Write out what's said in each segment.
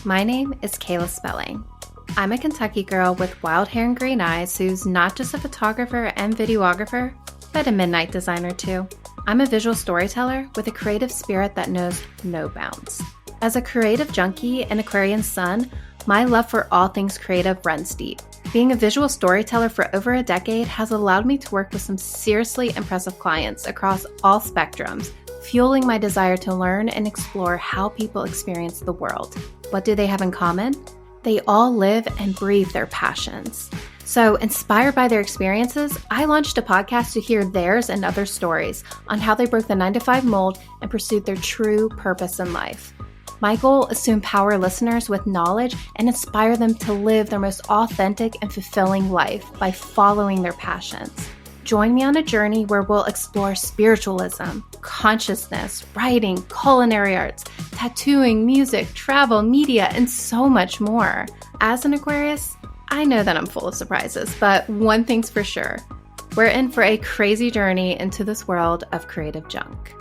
My name is Kayla Spelling. I'm a Kentucky girl with wild hair and green eyes who's not just a photographer and videographer, but a midnight designer too. I'm a visual storyteller with a creative spirit that knows no bounds. As a creative junkie and Aquarian sun, my love for all things creative runs deep. Being a visual storyteller for over a decade has allowed me to work with some seriously impressive clients across all spectrums, fueling my desire to learn and explore how people experience the world. What do they have in common? They all live and breathe their passions. So, inspired by their experiences, I launched a podcast to hear theirs and other stories on how they broke the 9-to-5 mold and pursued their true purpose in life. My goal is to empower listeners with knowledge and inspire them to live their most authentic and fulfilling life by following their passions. Join me on a journey where we'll explore spiritualism, consciousness, writing, culinary arts, tattooing, music, travel, media, and so much more. As an Aquarius, I know that I'm full of surprises, but one thing's for sure. We're in for a crazy journey into this world of creative junk.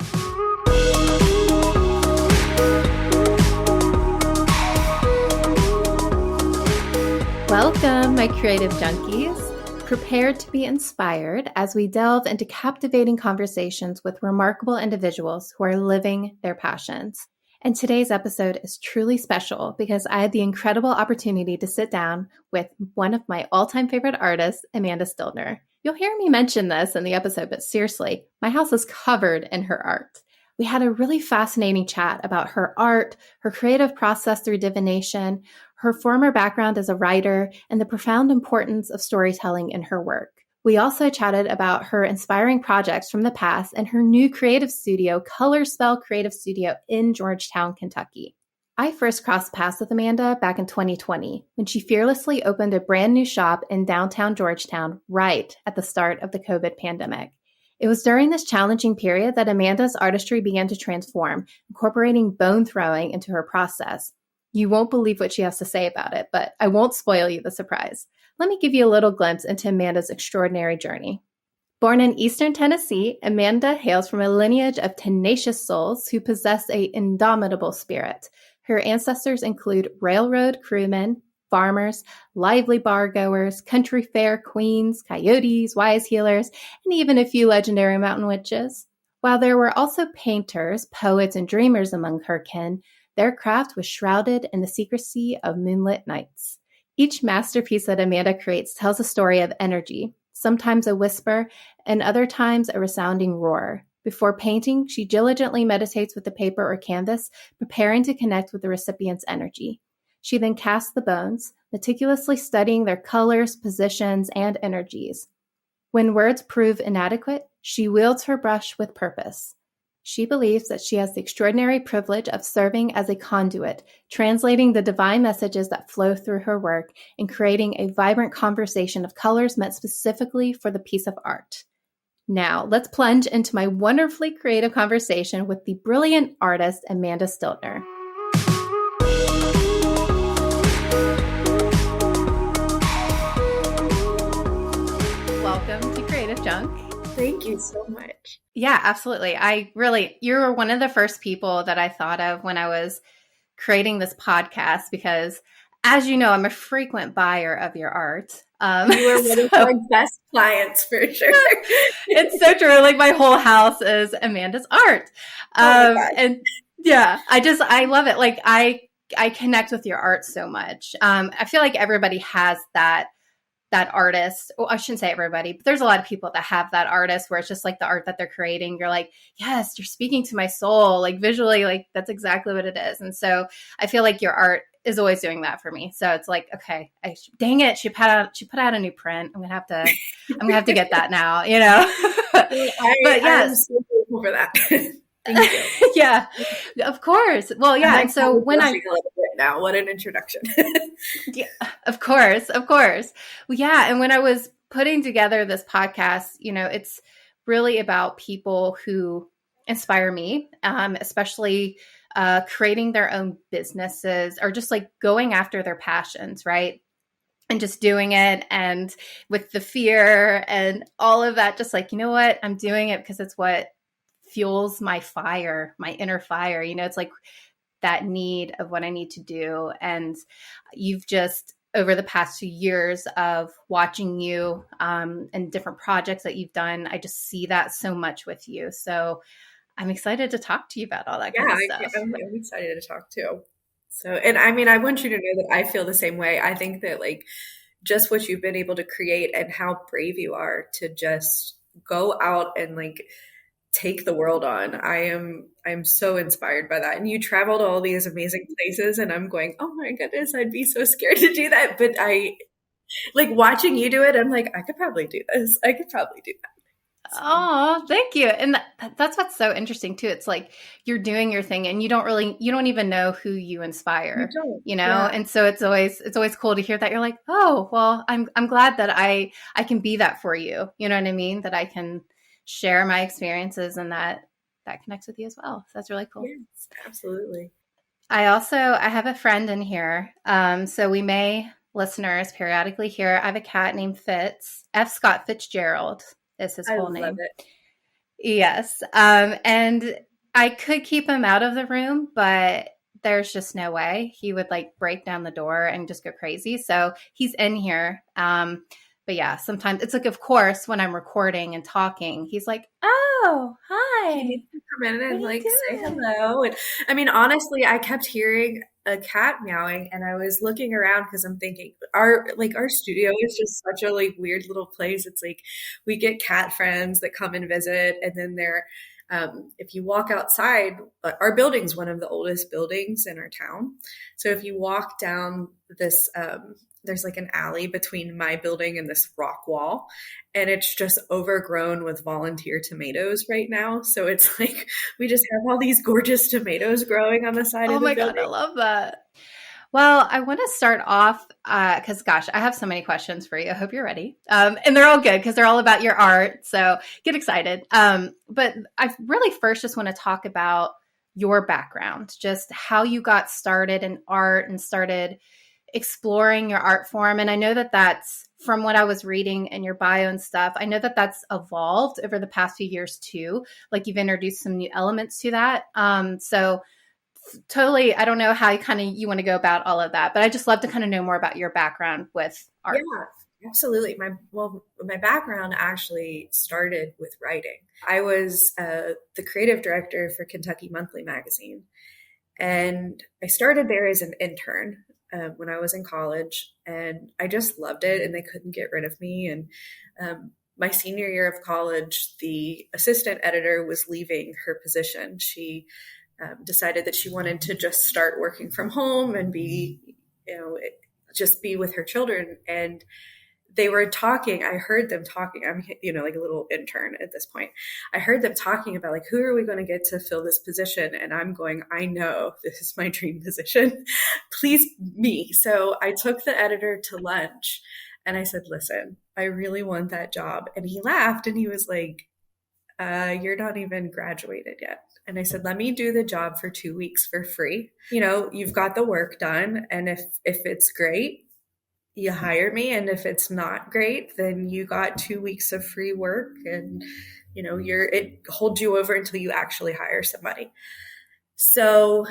Welcome, my creative junkies. Prepare to be inspired as we delve into captivating conversations with remarkable individuals who are living their passions. And today's episode is truly special because I had the incredible opportunity to sit down with one of my all-time favorite artists, Amanda Stiltner. You'll hear me mention this in the episode, but seriously, my house is covered in her art. We had a really fascinating chat about her art, her creative process through divination, her former background as a writer, and the profound importance of storytelling in her work. We also chatted about her inspiring projects from the past and her new creative studio, Color Spell Creative Studio in Georgetown, Kentucky. I first crossed paths with Amanda back in 2020 when she fearlessly opened a brand new shop in downtown Georgetown right at the start of the COVID pandemic. It was during this challenging period that Amanda's artistry began to transform, incorporating bone throwing into her process. You won't believe what she has to say about it, but I won't spoil you the surprise. Let me give you a little glimpse into Amanda's extraordinary journey. Born in Eastern Tennessee, Amanda hails from a lineage of tenacious souls who possess an indomitable spirit. Her ancestors include railroad crewmen, farmers, lively bar-goers, country fair queens, coyotes, wise healers, and even a few legendary mountain witches. While there were also painters, poets, and dreamers among her kin, their craft was shrouded in the secrecy of moonlit nights. Each masterpiece that Amanda creates tells a story of energy, sometimes a whisper, and other times a resounding roar. Before painting, she diligently meditates with the paper or canvas, preparing to connect with the recipient's energy. She then casts the bones, meticulously studying their colors, positions, and energies. When words prove inadequate, she wields her brush with purpose. She believes that she has the extraordinary privilege of serving as a conduit, translating the divine messages that flow through her work and creating a vibrant conversation of colors meant specifically for the piece of art. Now, let's plunge into my wonderfully creative conversation with the brilliant artist Amanda Stiltner. Welcome to Creative Junk. Thank you so much. Yeah, absolutely. You were one of the first people that I thought of when I was creating this podcast because, as you know, I'm a frequent buyer of your art. You were one of my best clients for sure. It's so true. Like my whole house is Amanda's art. And yeah, I love it. Like I connect with your art so much. I feel like everybody has that artist. Well, I shouldn't say everybody, but there's a lot of people that have that artist where it's just like the art that they're creating. You're like, yes, you're speaking to my soul. Like visually, like that's exactly what it is. And so I feel like your art is always doing that for me. So it's like, okay, dang it. She put out a new print. I'm going to have to get that now, you know? But yes. I'm so grateful for that. Thank you. Yeah, of course. Well, yeah. And so when I, a little bit now, what an introduction. Yeah, of course. Well, yeah. And when I was putting together this podcast, you know, it's really about people who inspire me, especially creating their own businesses or just like going after their passions, right? And just doing it and with the fear and all of that, just like, you know what, I'm doing it because it's what fuels my fire, my inner fire. You know, it's like that need of what I need to do. And you've just, over the past 2 years of watching you and different projects that you've done, I just see that so much with you. So I'm excited to talk to you about all that kind of stuff. I'm excited to talk too. So, and I mean, I want you to know that I feel the same way. I think that like just what you've been able to create and how brave you are to just go out and like take the world on. I'm so inspired by that. And you travel to all these amazing places and I'm going, oh my goodness, I'd be so scared to do that. But I like watching you do it. I'm like, I could probably do this. I could probably do that. So. Oh, thank you. And that's what's so interesting too. It's like you're doing your thing and you don't even know who you inspire, you know? Yeah. And so it's always cool to hear that. You're like, oh, well, I'm glad that I can be that for you. You know what I mean? That I can share my experiences and that connects with you as well. So that's really cool. Yes, absolutely. I have a friend in here. So we may, listeners, periodically hear, I have a cat named Fitz, F. Scott Fitzgerald is his whole name. I love it. Yes. And I could keep him out of the room, but there's just no way. He would like break down the door and just go crazy. So he's in here. But yeah, sometimes it's like, of course, when I'm recording and talking, he's like, oh, hi. He needs to come in and like say hello. And I mean, honestly, I kept hearing a cat meowing and I was looking around because I'm thinking our studio is just such a like weird little place. It's like we get cat friends that come and visit, and then they're if you walk outside, our building's one of the oldest buildings in our town. So if you walk down this, there's like an alley between my building and this rock wall, and it's just overgrown with volunteer tomatoes right now. So it's like we just have all these gorgeous tomatoes growing on the side of the building. Oh my God, I love that. Well, I want to start off because, gosh, I have so many questions for you. I hope you're ready. And they're all good because they're all about your art. So get excited. But I really first just want to talk about your background, just how you got started in art and started exploring your art form. And I know that that's from what I was reading in your bio and stuff. I know that that's evolved over the past few years too. Like you've introduced some new elements to that. So totally, I don't know how you want to go about all of that, but I just love to kind of know more about your background with art. Yeah, absolutely. My background actually started with writing. I was the creative director for Kentucky Monthly magazine, and I started there as an intern when I was in college, and I just loved it, and they couldn't get rid of me. And my senior year of college, the assistant editor was leaving her position. She decided that she wanted to just start working from home and just be with her children. And they were talking. I heard them talking. I'm, like a little intern at this point. I heard them talking about like, who are we going to get to fill this position? And I'm going, I know this is my dream position. Please, me. So I took the editor to lunch and I said, listen, I really want that job. And he laughed and he was like, you're not even graduated yet. And I said, let me do the job for 2 weeks for free. You've got the work done. And if it's great, you hire me. And if it's not great, then you got 2 weeks of free work. And, it holds you over until you actually hire somebody. So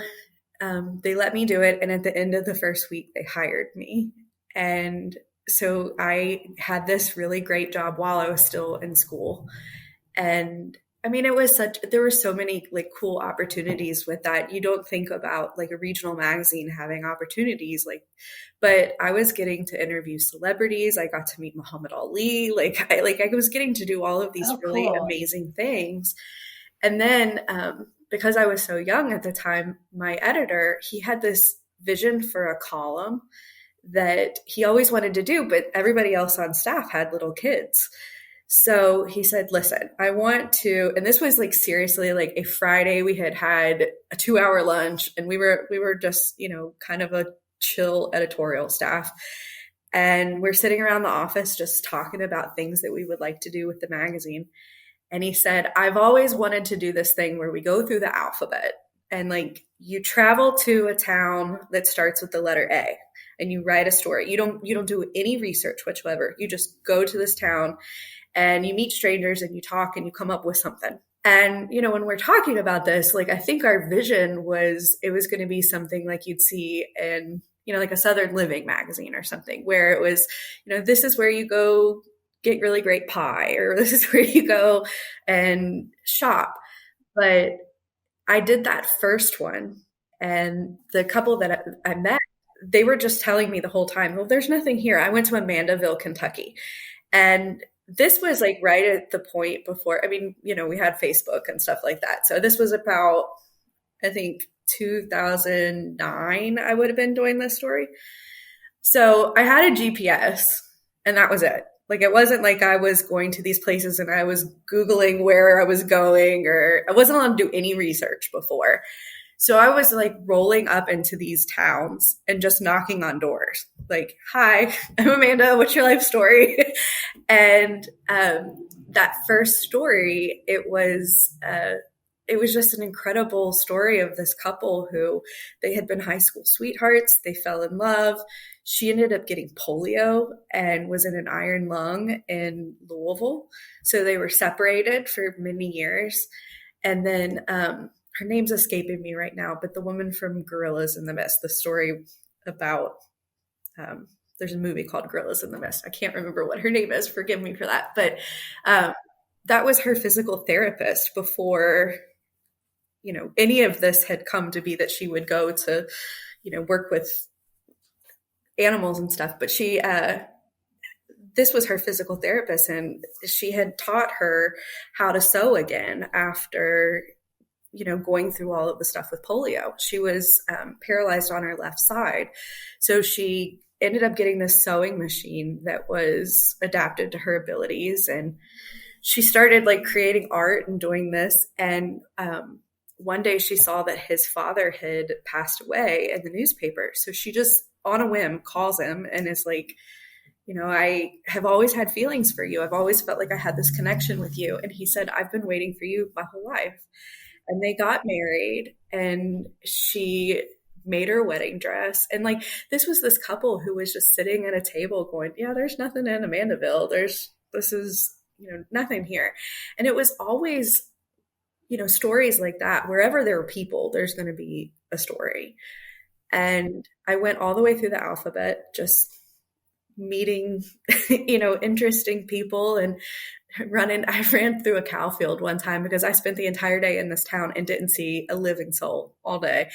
they let me do it. And at the end of the first week, they hired me. And so I had this really great job while I was still in school. And I mean, there were so many like cool opportunities with that. You don't think about like a regional magazine having opportunities but I was getting to interview celebrities. I got to meet Muhammad Ali. I was getting to do all of these really amazing things. And then because I was so young at the time, my editor, he had this vision for a column that he always wanted to do, but everybody else on staff had little kids. So he said, listen, I want to, and this was like seriously like a Friday, we had a 2-hour lunch and we were just, kind of a chill editorial staff. And we're sitting around the office just talking about things that we would like to do with the magazine. And he said, I've always wanted to do this thing where we go through the alphabet and like you travel to a town that starts with the letter A and you write a story. You don't do any research whatsoever. You just go to this town and you meet strangers and you talk and you come up with something. And, when we're talking about this, like, I think our vision was it was going to be something like you'd see in, like a Southern Living magazine or something, where it was, this is where you go get really great pie, or this is where you go and shop. But I did that first one, and the couple that I met, they were just telling me the whole time, well, there's nothing here. I went to Amandaville, Kentucky. And this was like right at the point before, I mean, we had Facebook and stuff like that. So this was about, I think, 2009, I would have been doing this story. So I had a GPS, and that was it. Like, it wasn't like I was going to these places and I was Googling where I was going, or I wasn't allowed to do any research before. So I was like rolling up into these towns and just knocking on doors. Like, hi, I'm Amanda. What's your life story? And that first story, it was just an incredible story of this couple who they had been high school sweethearts. They fell in love. She ended up getting polio and was in an iron lung in Louisville. So they were separated for many years. And then her name's escaping me right now, but the woman from Gorillas in the Mist, the story about, there's a movie called Gorillas in the Mist. I can't remember what her name is. Forgive me for that. But that was her physical therapist before, any of this had come to be, that she would go to, work with animals and stuff. But this was her physical therapist, and she had taught her how to sew again after, going through all of the stuff with polio. She was paralyzed on her left side. So she ended up getting this sewing machine that was adapted to her abilities. And she started like creating art and doing this. And one day she saw that his father had passed away in the newspaper. So she just, on a whim, calls him and is like, I have always had feelings for you. I've always felt like I had this connection with you. And he said, I've been waiting for you my whole life. And they got married, and she made her wedding dress. And like, this was this couple who was just sitting at a table going, yeah, there's nothing in Amandaville. This is, nothing here. And it was always, stories like that. Wherever there are people, there's going to be a story. And I went all the way through the alphabet, just meeting, interesting people and I ran through a cow field one time because I spent the entire day in this town and didn't see a living soul all day.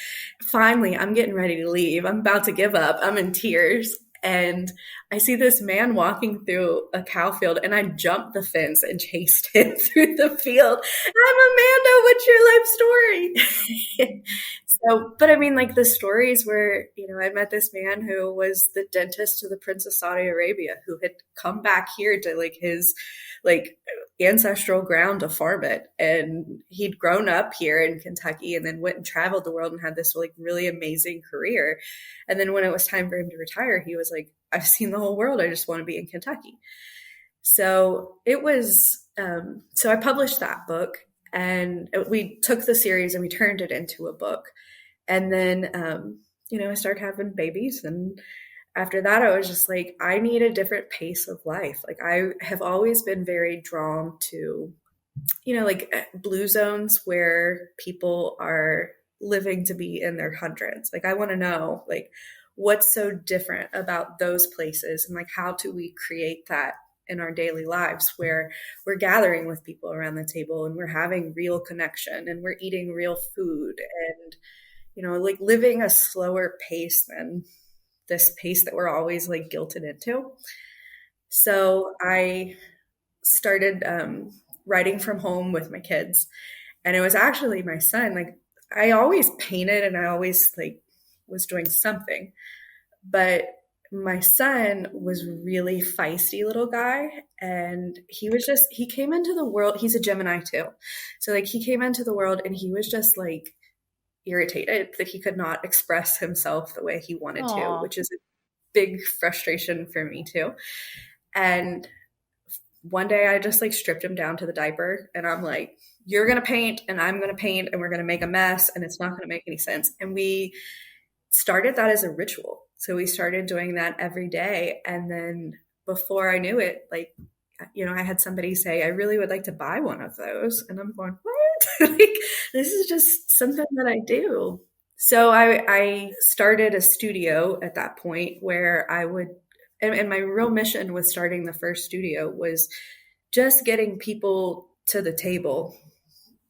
Finally, I'm getting ready to leave. I'm about to give up. I'm in tears. And I see this man walking through a cow field, and I jumped the fence and chased him through the field. I'm Amanda. What's your life story? So, but I mean, like, the stories where, I met this man who was the dentist to the Prince of Saudi Arabia, who had come back here to like his like ancestral ground to farm it. And he'd grown up here in Kentucky and then went and traveled the world and had this like really amazing career. And then when it was time for him to retire, he was like, I've seen the whole world. I just want to be in Kentucky. So it was, so I published that book, and we took the series and we turned it into a book. And then, I started having babies. And after that, I was just like, I need a different pace of life. Like, I have always been very drawn to, like blue zones where people are living to be in their hundreds. Like, I want to know, like, what's so different about those places, and like, how do we create that in our daily lives where we're gathering with people around the table and we're having real connection and we're eating real food and, like living a slower pace than this pace that we're always like guilted into. So I started writing from home with my kids, and it was actually my son. Like, I always painted and I always like was doing something, but my son was really feisty little guy, and he came into the world. He's a Gemini too. So like, he came into the world and he was just like irritated that he could not express himself the way he wanted to, which is a big frustration for me too. And one day I just like stripped him down to the diaper, and I'm like, you're going to paint and I'm going to paint, and we're going to make a mess, and it's not going to make any sense. And we started that as a ritual. So we started doing that every day. And then before I knew it, like, I had somebody say, I really would like to buy one of those. And I'm going, what? Like, this is just something that I do. So I started a studio at that point where I would, and my real mission with starting the first studio was just getting people to the table,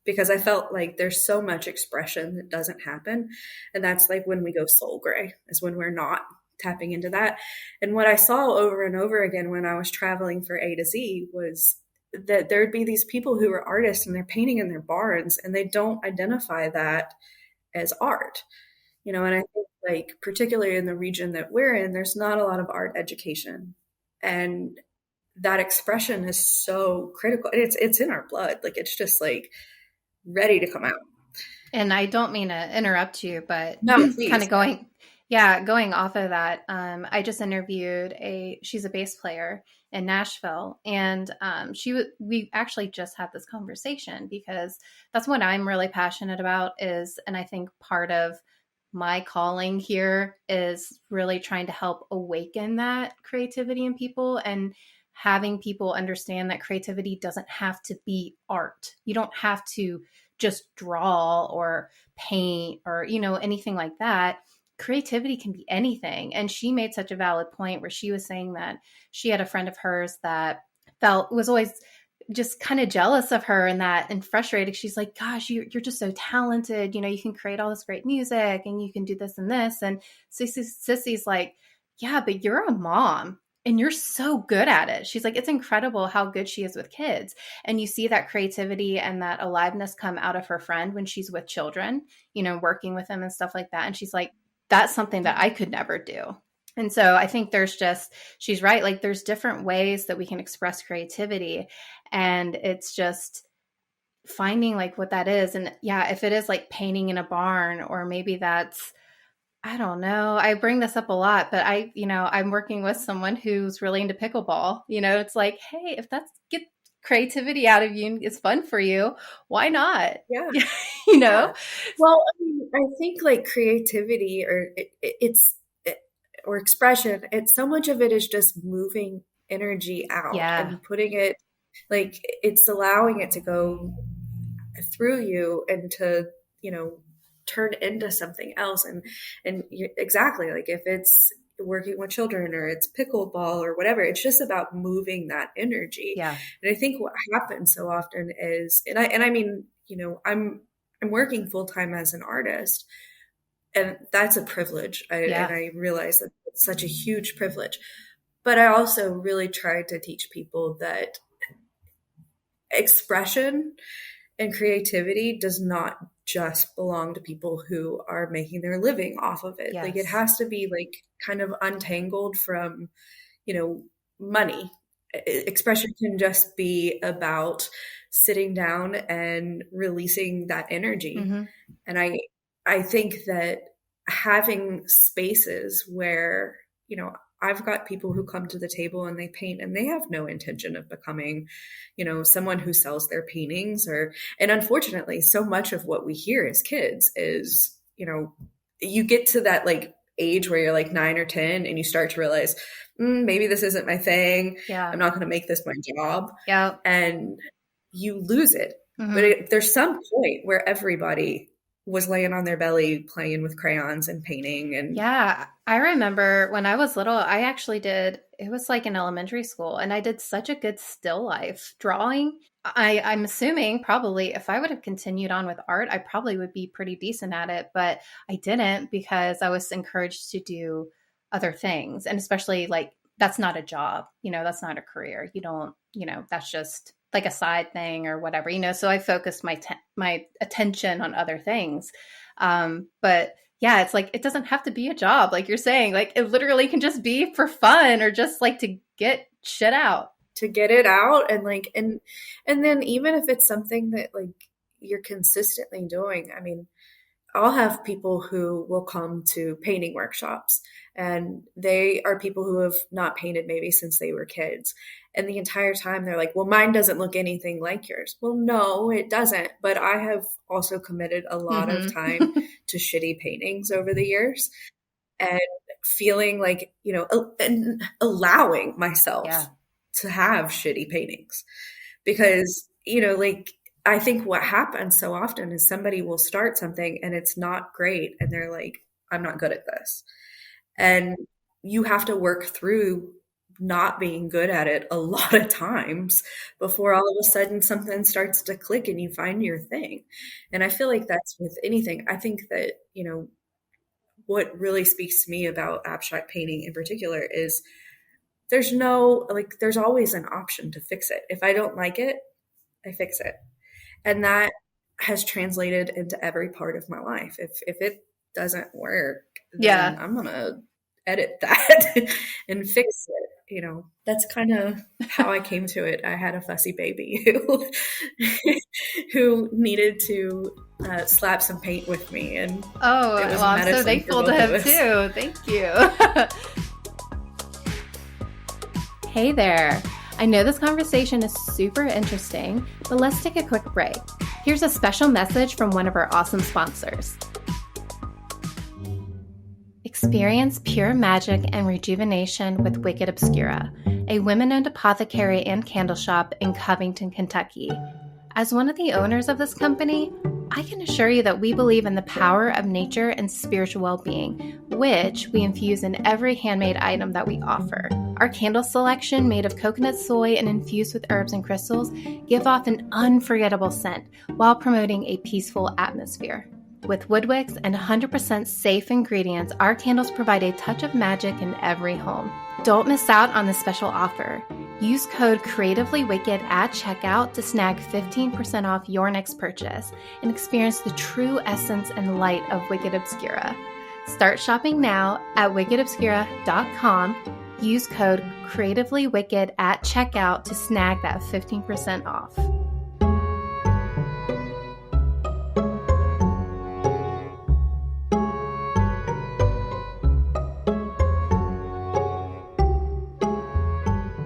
because I felt like there's so much expression that doesn't happen. And that's like when we go soul gray, is when we're not tapping into that. And what I saw over and over again when I was traveling for A to Z was that there'd be these people who are artists and they're painting in their barns and they don't identify that as art. And I think, like, particularly in the region that we're in, there's not a lot of art education. And that expression is so critical. It's in our blood. Like, it's just like ready to come out. And I don't mean to interrupt you, but No, kind please. of going off of that, I just interviewed she's a bass player in Nashville, and we actually just had this conversation because that's what I'm really passionate about and I think part of my calling here is really trying to help awaken that creativity in people and having people understand that creativity doesn't have to be art. You don't have to just draw or paint or, anything like that. Creativity can be anything. And she made such a valid point where she was saying that she had a friend of hers that was always just kind of jealous of her and frustrated. She's like, gosh, you're just so talented. You can create all this great music and you can do this and this. And Sissy's like, yeah, but you're a mom and you're so good at it. She's like, it's incredible how good she is with kids. And you see that creativity and that aliveness come out of her friend when she's with children, working with them and stuff like that. And she's like, that's something that I could never do. And so I think she's right. Like, there's different ways that we can express creativity, and it's just finding like what that is. And yeah, if it is like painting in a barn, or maybe that's, I don't know. I bring this up a lot, but I'm working with someone who's really into pickleball. It's like, hey, if that's get creativity out of you and it's fun for you, why not? Yeah. you Yeah. know? Well, I mean, I think like creativity or expression, so much of it is just moving energy out Yeah. and putting it, like, it's allowing it to go through you and to, turn into something else. And exactly, like, if it's working with children or it's pickleball or whatever, it's just about moving that energy. Yeah. And I think what happens so often is, and I mean, I'm working full time as an artist, and that's a privilege. And Yeah. I realize that it's such a huge privilege. But I also really try to teach people that expression and creativity does not just belong to people who are making their living off of it. Like, it Yes. has to be like kind of untangled from, money. Expression can just be about sitting down and releasing that energy. Mm-hmm. And I think that having spaces where, I've got people who come to the table and they paint and they have no intention of becoming, someone who sells their paintings, and unfortunately, so much of what we hear as kids is, you get to that like age where you're like 9 or 10 and you start to realize, maybe this isn't my thing. Yeah. I'm not going to make this my job. Yeah. And you lose it. Mm-hmm. But there's some point where everybody was laying on their belly playing with crayons and painting. And yeah, I remember when I was little, I actually it was like in elementary school, and I did such a good still life drawing. I'm assuming probably if I would have continued on with art, I probably would be pretty decent at it, but I didn't because I was encouraged to do other things. And especially like, that's not a job, that's not a career. You don't, that's just like a side thing or whatever, so I focused my attention on other things. But yeah, it's like, it doesn't have to be a job. Like you're saying, like it literally can just be for fun or just like to get shit out. to get it out. And like, and then even if it's something that like you're consistently doing, I mean, I'll have people who will come to painting workshops, and they are people who have not painted maybe since they were kids. And the entire time they're like, well, mine doesn't look anything like yours. Well, no, it doesn't. But I have also committed a lot of time Mm-hmm. to shitty paintings over the years, and feeling like, and allowing myself Yeah. to have shitty paintings, because, like, I think what happens so often is somebody will start something and it's not great. And they're like, I'm not good at this. And you have to work through not being good at it a lot of times before all of a sudden something starts to click and you find your thing. And I feel like that's with anything. I think that, what really speaks to me about abstract painting in particular is there's always an option to fix it. If I don't like it, I fix it. And that has translated into every part of my life. If it doesn't work, then Yeah. I'm gonna edit that and fix it. That's kind of how I came to it. I had a fussy baby who who needed to slap some paint with me, and Oh, it was well, a I'm so medicine for thankful to both of him us. too. Thank you. Hey there. I know this conversation is super interesting, but let's take a quick break. Here's a special message from one of our awesome sponsors. Experience pure magic and rejuvenation with Wicked Obscura, a women-owned apothecary and candle shop in Covington, Kentucky. As one of the owners of this company, I can assure you that we believe in the power of nature and spiritual well-being, which we infuse in every handmade item that we offer. Our candle selection, made of coconut soy and infused with herbs and crystals, give off an unforgettable scent while promoting a peaceful atmosphere. With wood wicks and 100% safe ingredients, our candles provide a touch of magic in every home. Don't miss out on this special offer. Use code CreativelyWicked at checkout to snag 15% off your next purchase and experience the true essence and light of Wicked Obscura. Start shopping now at wickedobscura.com. Use code CreativelyWicked at checkout to snag that 15% off.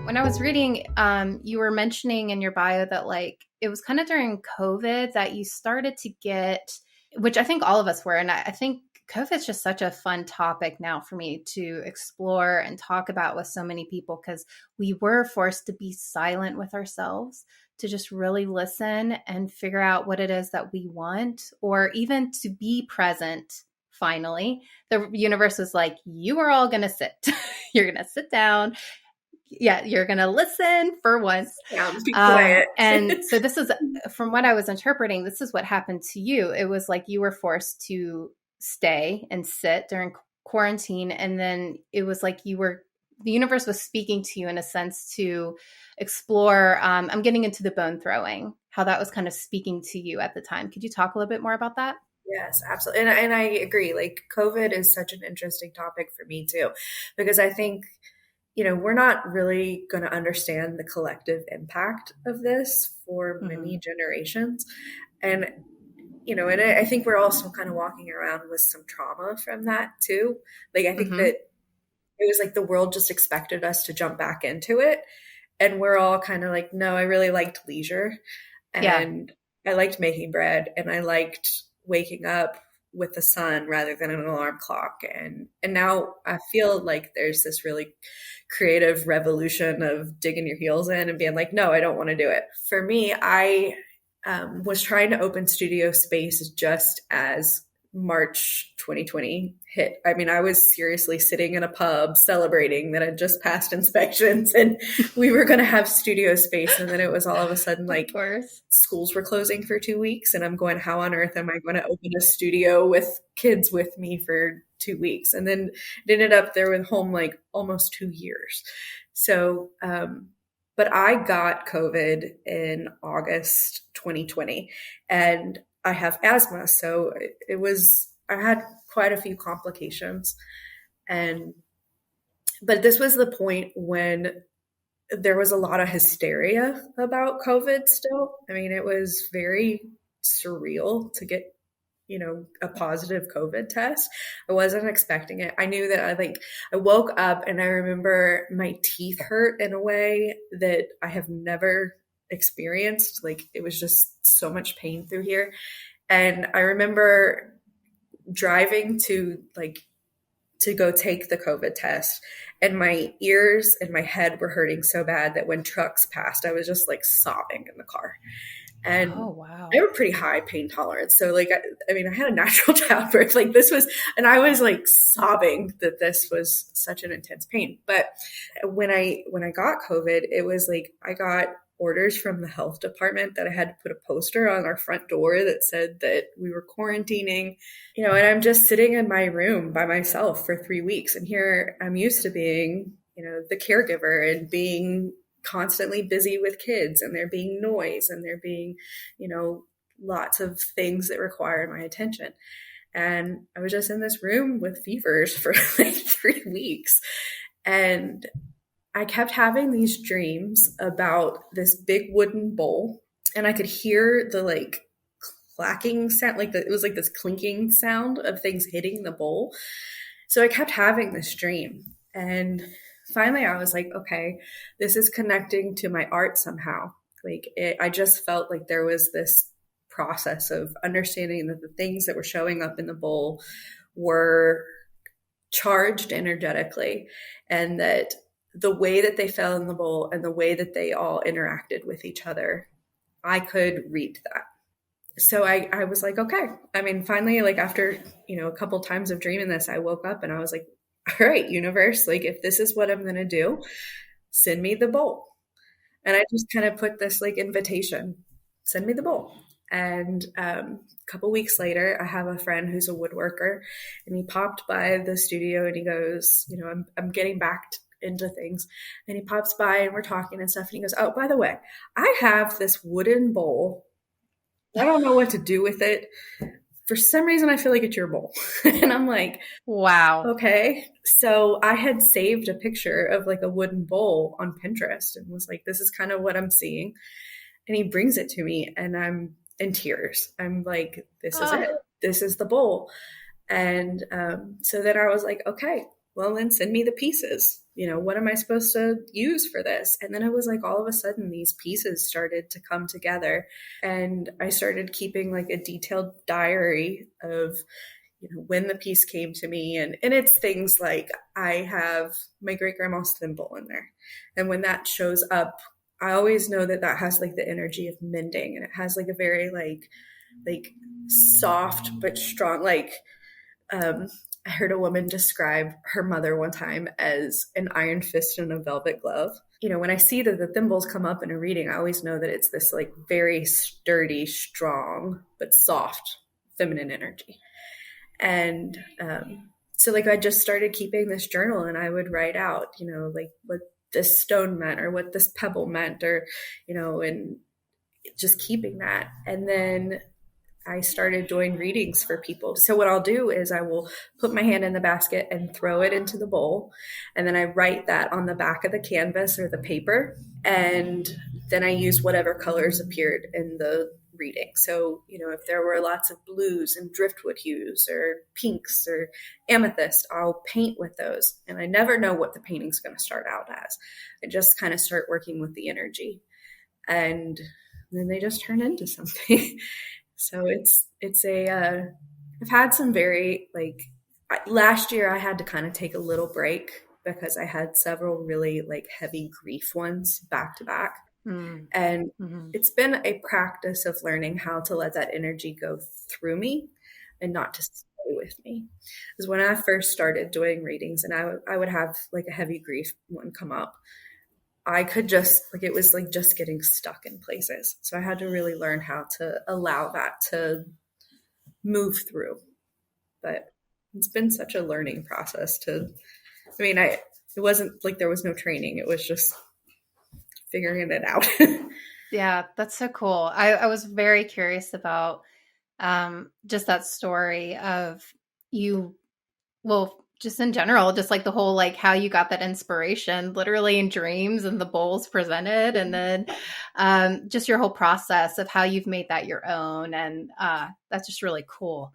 When I was reading, you were mentioning in your bio that it was kind of during COVID that you started to get, which I think all of us were, and I think COVID is just such a fun topic now for me to explore and talk about with so many people because we were forced to be silent with ourselves, to just really listen and figure out what it is that we want, or even to be present. Finally, the universe was like, you are all going to sit. You're going to sit down. Yeah, you're going to listen for once. Yeah, be quiet. And so this is, from what I was interpreting, this is what happened to you. It was like you were forced to stay and sit during quarantine. And then it was like the universe was speaking to you in a sense to explore. I'm getting into the bone throwing, how that was kind of speaking to you at the time. Could you talk a little bit more about that? Yes, absolutely. And I agree. Like COVID is such an interesting topic for me too, because I think we're not really going to understand the collective impact of this for many generations. And, and I think we're also kind of walking around with some trauma from that too. Like, I think that it was like the world just expected us to jump back into it. And we're all kind of like, no, I really liked leisure Yeah. and I liked making bread and I liked waking up with the sun rather than an alarm clock. And now I feel like there's this really creative revolution of digging your heels in and being like, no, I don't want to do it. For me, I was trying to open studio space just as March 2020 hit. I mean, I was seriously sitting in a pub celebrating that I'd just passed inspections and we were going to have studio space. And then it was all of a sudden like schools were closing for 2 weeks. And I'm going, how on earth am I going to open a studio with kids with me for 2 weeks? And then it ended up there with home like almost 2 years. So, but I got COVID in August 2020 and I have asthma. So I had quite a few complications. But this was the point when there was a lot of hysteria about COVID still. I mean, it was very surreal to get, a positive COVID test. I wasn't expecting it. I knew that I woke up and I remember my teeth hurt in a way that I have never experienced. Like it was just so much pain through here. And I remember driving to like to go take the COVID test. And my ears and my head were hurting so bad that when trucks passed, I was just like sobbing in the car. And Oh, I wow. have a pretty high pain tolerance. So like, I mean, I had a natural childbirth. Like this was, and I was like sobbing that this was such an intense pain. But when I got COVID, it was like, I got orders from the health department that I had to put a poster on our front door that said that we were quarantining, and I'm just sitting in my room by myself for 3 weeks. And here I'm used to being, the caregiver and being constantly busy with kids, and there being noise, and there being, lots of things that require my attention. And I was just in this room with fevers for like 3 weeks. And I kept having these dreams about this big wooden bowl, and I could hear the like clacking sound, it was like this clinking sound of things hitting the bowl. So I kept having this dream. And finally I was like, okay, this is connecting to my art somehow. I just felt like there was this process of understanding that the things that were showing up in the bowl were charged energetically, and that the way that they fell in the bowl and the way that they all interacted with each other, I could read that. So I was like, okay. I mean, finally, like after, a couple times of dreaming this, I woke up and I was like, all right, universe, like if this is what I'm going to do, send me the bowl. And I just kind of put this like invitation, send me the bowl. And a couple weeks later, I have a friend who's a woodworker, and he popped by the studio and he goes, I'm getting back into things. And he pops by and we're talking and stuff. And he goes, oh, by the way, I have this wooden bowl. I don't know what to do with it. For some reason, I feel like it's your bowl. And I'm like, Wow. okay. So I had saved a picture of like a wooden bowl on Pinterest and was like, this is kind of what I'm seeing. And he brings it to me and I'm in tears. I'm like, this is it. This is the bowl. And so then I was like, okay, well, then send me the pieces. What am I supposed to use for this? And then it was like all of a sudden these pieces started to come together, and I started keeping like a detailed diary of when the piece came to me. And it's things like I have my great grandma's thimble in there. And when that shows up, I always know that that has like the energy of mending, and it has like a very like soft but strong, I heard a woman describe her mother one time as an iron fist in a velvet glove. When I see that the thimbles come up in a reading, I always know that it's this like very sturdy, strong, but soft feminine energy. And so like I just started keeping this journal, and I would write out, like what this stone meant or what this pebble meant, or, and just keeping that. And then I started doing readings for people. So what I'll do is I will put my hand in the basket and throw it into the bowl. And then I write that on the back of the canvas or the paper. And then I use whatever colors appeared in the reading. So, if there were lots of blues and driftwood hues or pinks or amethyst, I'll paint with those. And I never know what the painting's going to start out as. I just kind of start working with the energy. And then they just turn into something. So I've had some very last year I had to kind of take a little break because I had several really like heavy grief ones back to back. Mm. And Mm-hmm. it's been a practice of learning how to let that energy go through me and not to stay with me. Because when I first started doing readings and I would have like a heavy grief one come up, I could just it was like just getting stuck in places. So I had to really learn how to allow that to move through. But it's been such a learning process it wasn't like there was no training. It was just figuring it out. Yeah, that's so cool. I was very curious about just that story of you, well, just in general, just like the whole, like how you got that inspiration literally in dreams and the bowls presented, and then just your whole process of how you've made that your own. And that's just really cool.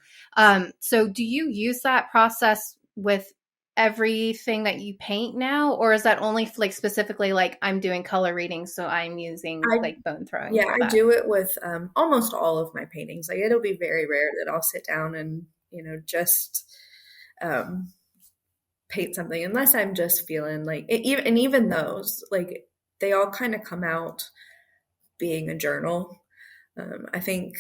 So do you use that process with everything that you paint now, or is that only like specifically like I'm doing color readings, so I'm using like bone throwing? Yeah, I do it with almost all of my paintings. Like it'll be very rare that I'll sit down and just paint something unless I'm just feeling like it, and even those, like, they all kind of come out being a journal. I think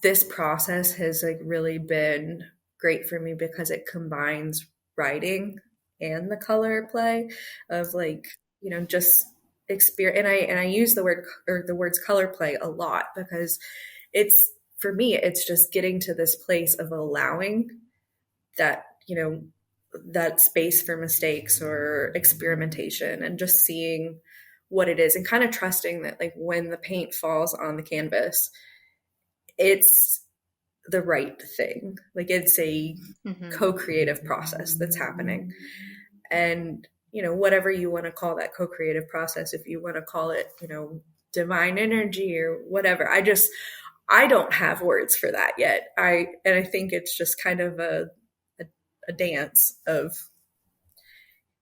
this process has like really been great for me because it combines writing and the color play of, like, just experience. And I use the word, or the words, color play a lot, because it's, for me, it's just getting to this place of allowing that, that space for mistakes or experimentation, and just seeing what it is, and kind of trusting that, like, when the paint falls on the canvas, it's the right thing. Like, it's a co-creative process that's happening. And, whatever you want to call that co-creative process, if you want to call it, divine energy or whatever, I don't have words for that yet. And I think it's just kind of a dance of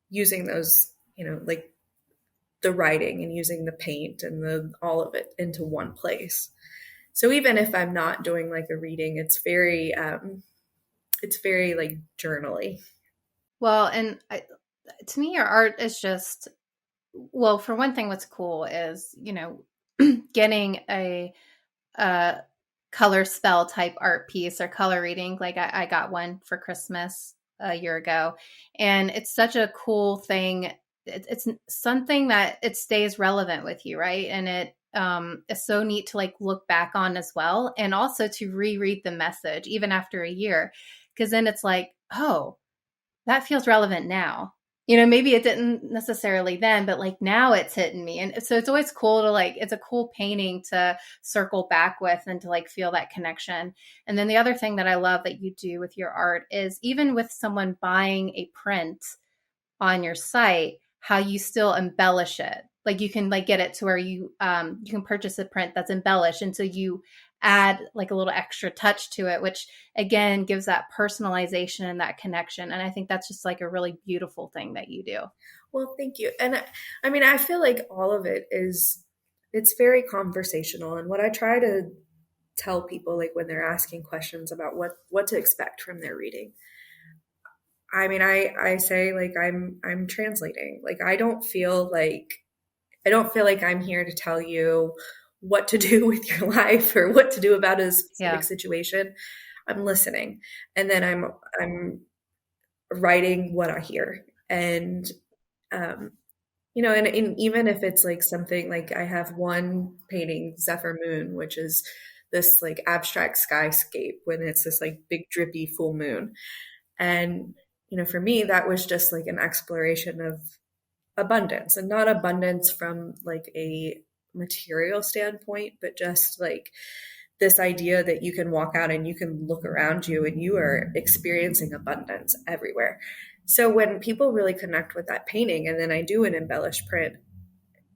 using those, like the writing and using the paint and all of it into one place. So even if I'm not doing like a reading, it's very like journaly. Well, and to me, your art is just, well, for one thing, what's cool is, getting a color spell type art piece or color reading. Like I got one for Christmas a year ago, and it's such a cool thing. It's something that it stays relevant with you, right? And it is so neat to like look back on as well, and also to reread the message even after a year, because then it's like, oh, that feels relevant now. Maybe it didn't necessarily then, but like now it's hitting me. And so it's always cool to like, it's a cool painting to circle back with and to like feel that connection. And then the other thing that I love that you do with your art is, even with someone buying a print on your site, how you still embellish it. Like you can like get it to where you can purchase a print that's embellished, and so you add like a little extra touch to it, which again gives that personalization and that connection. And I think that's just like a really beautiful thing that you do. Well, thank you. And I mean, I feel like all of it is, it's very conversational. And what I try to tell people, like when they're asking questions about what to expect from their reading, I mean, I say, like, I'm translating. Like, I don't feel like I'm here to tell you what to do with your life or what to do about a specific situation. I'm listening, and then I'm writing what I hear. And and even if it's like something like, I have one painting, Zephyr Moon, which is this like abstract skyscape when it's this like big drippy full moon. And for me, that was just like an exploration of abundance, and not abundance from like a material standpoint, but just like this idea that you can walk out and you can look around you and you are experiencing abundance everywhere. So when people really connect with that painting, and then I do an embellished print,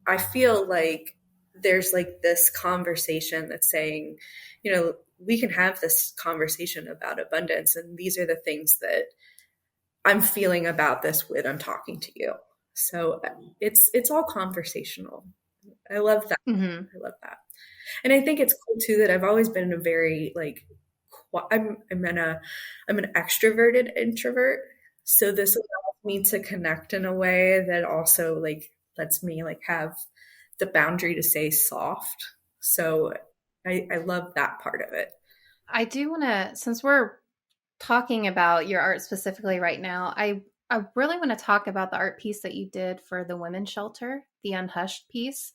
I feel like there's like this conversation that's saying, we can have this conversation about abundance, and these are the things that I'm feeling about this when I'm talking to you. So it's all conversational. I love that. I love that. And I think it's cool too that I've always been a very like, I'm an extroverted introvert. So this allows me to connect in a way that also like lets me like have the boundary to stay soft. So I love that part of it. I do want to, since we're talking about your art specifically right now, I really want to talk about the art piece that you did for the women's shelter, the Unhushed piece.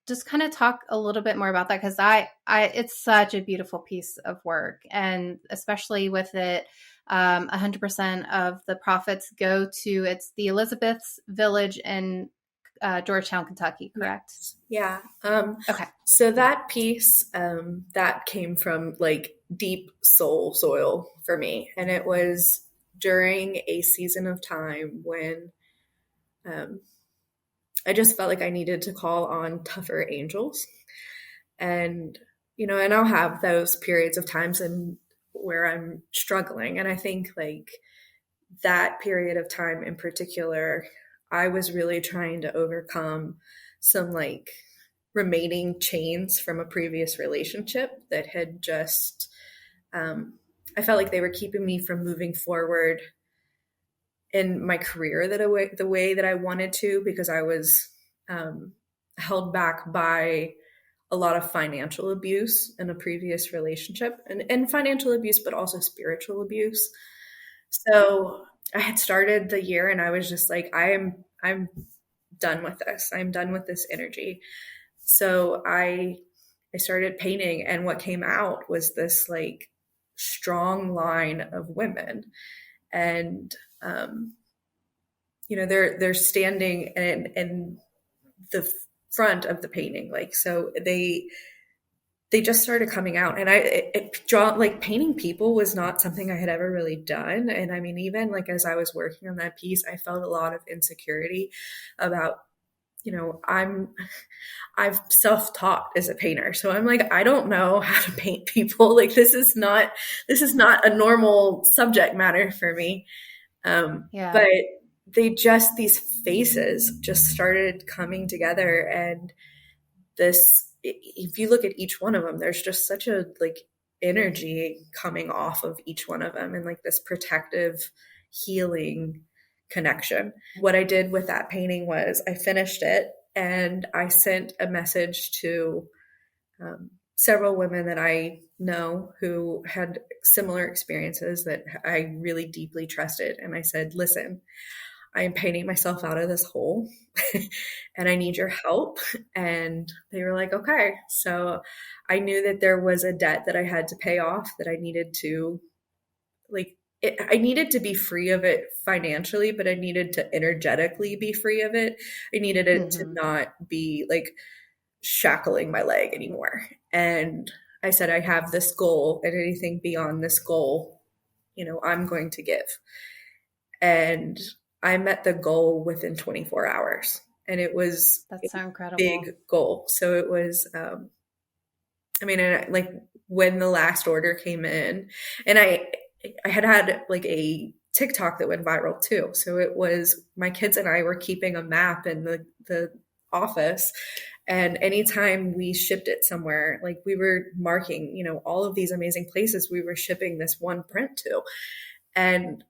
Just kind of talk a little bit more about that, because it's such a beautiful piece of work, and especially with it, 100% of the profits go to, it's the Elizabeth's Village in Georgetown, Kentucky, correct? Yeah. Okay. So that piece, that came from like deep soil for me. And it was during a season of time when I just felt like I needed to call on tougher angels. And, and I'll have those periods of times where I'm struggling. And I think like that period of time in particular, I was really trying to overcome some like remaining chains from a previous relationship that had just, I felt like they were keeping me from moving forward in my career the way that I wanted to, because I was um, held back by a lot of financial abuse in a previous relationship, and financial abuse, but also spiritual abuse. So I had started the year and I was just like, I'm done with this. I'm done with this energy. So I started painting, and what came out was this like strong line of women. And they're standing in the front of the painting, like, so they just started coming out. And it draw like painting people was not something I had ever really done. And I mean, even like as I was working on that piece, I felt a lot of insecurity about, I've self-taught as a painter. So I'm like, I don't know how to paint people. Like, this is not a normal subject matter for me. Yeah. But these faces just started coming together. And if you look at each one of them, there's just such a like energy coming off of each one of them, and like this protective, healing connection. What I did with that painting was I finished it and I sent a message to several women that I know who had similar experiences that I really deeply trusted. And I said, listen, I am painting myself out of this hole and I need your help. And they were like, okay. So I knew that there was a debt that I had to pay off, that I needed to I needed to be free of it financially, but I needed to energetically be free of it. I needed it to Mm-hmm. not be like shackling my leg anymore. And I said, I have this goal, and anything beyond this goal, I'm going to give. And I met the goal within 24 hours. And it was a That's so incredible. big goal. So it was, like when the last order came in, and I had like a TikTok that went viral too. So it was my kids and I were keeping a map in the office. And anytime we shipped it somewhere, like we were marking, all of these amazing places we were shipping this one print to. And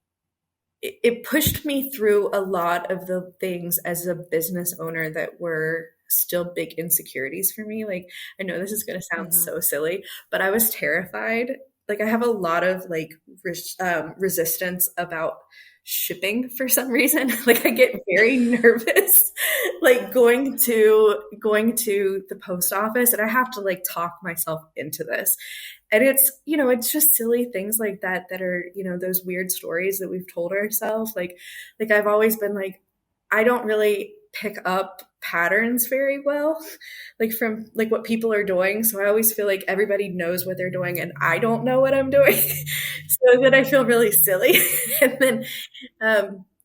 it pushed me through a lot of the things as a business owner that were still big insecurities for me. Like, I know this is going to sound Mm-hmm. so silly, but I was terrified. Like, I have a lot of like resistance about shipping for some reason. Like, I get very nervous, like going to the post office, and I have to like talk myself into this. And it's just silly things like that are, those weird stories that we've told ourselves. Like I've always been like, I don't really pick up patterns very well, like from like what people are doing. So I always feel like everybody knows what they're doing and I don't know what I'm doing. So then I feel really silly. And then,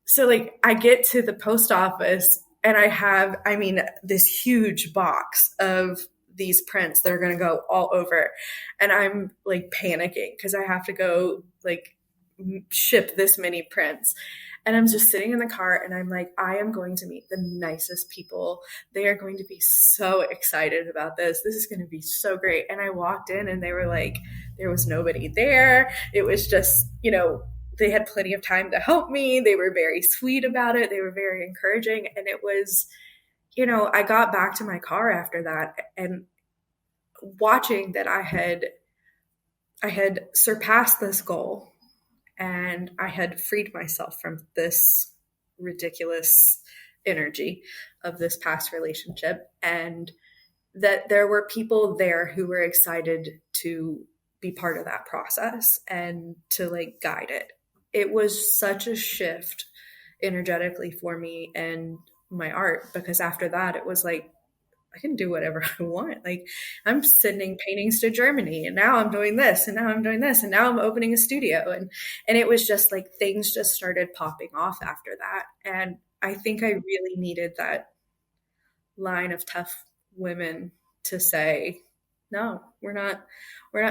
so like I get to the post office and I mean, this huge box of these prints that are going to go all over. And I'm like panicking because I have to go like ship this many prints. And I'm just sitting in the car and I'm like, I am going to meet the nicest people. They are going to be so excited about this. This is going to be so great. And I walked in and they were like, there was nobody there. It was just, they had plenty of time to help me. They were very sweet about it. They were very encouraging. And it was, I got back to my car after that and watching that I had surpassed this goal and I had freed myself from this ridiculous energy of this past relationship, and that there were people there who were excited to be part of that process and to like guide it. It was such a shift energetically for me and my art, because after that it was like I can do whatever I want. Like, I'm sending paintings to Germany, and now I'm doing this, and now I'm doing this, and now I'm opening a studio. And it was just like things just started popping off after that. And I think I really needed that line of tough women to say, no, we're not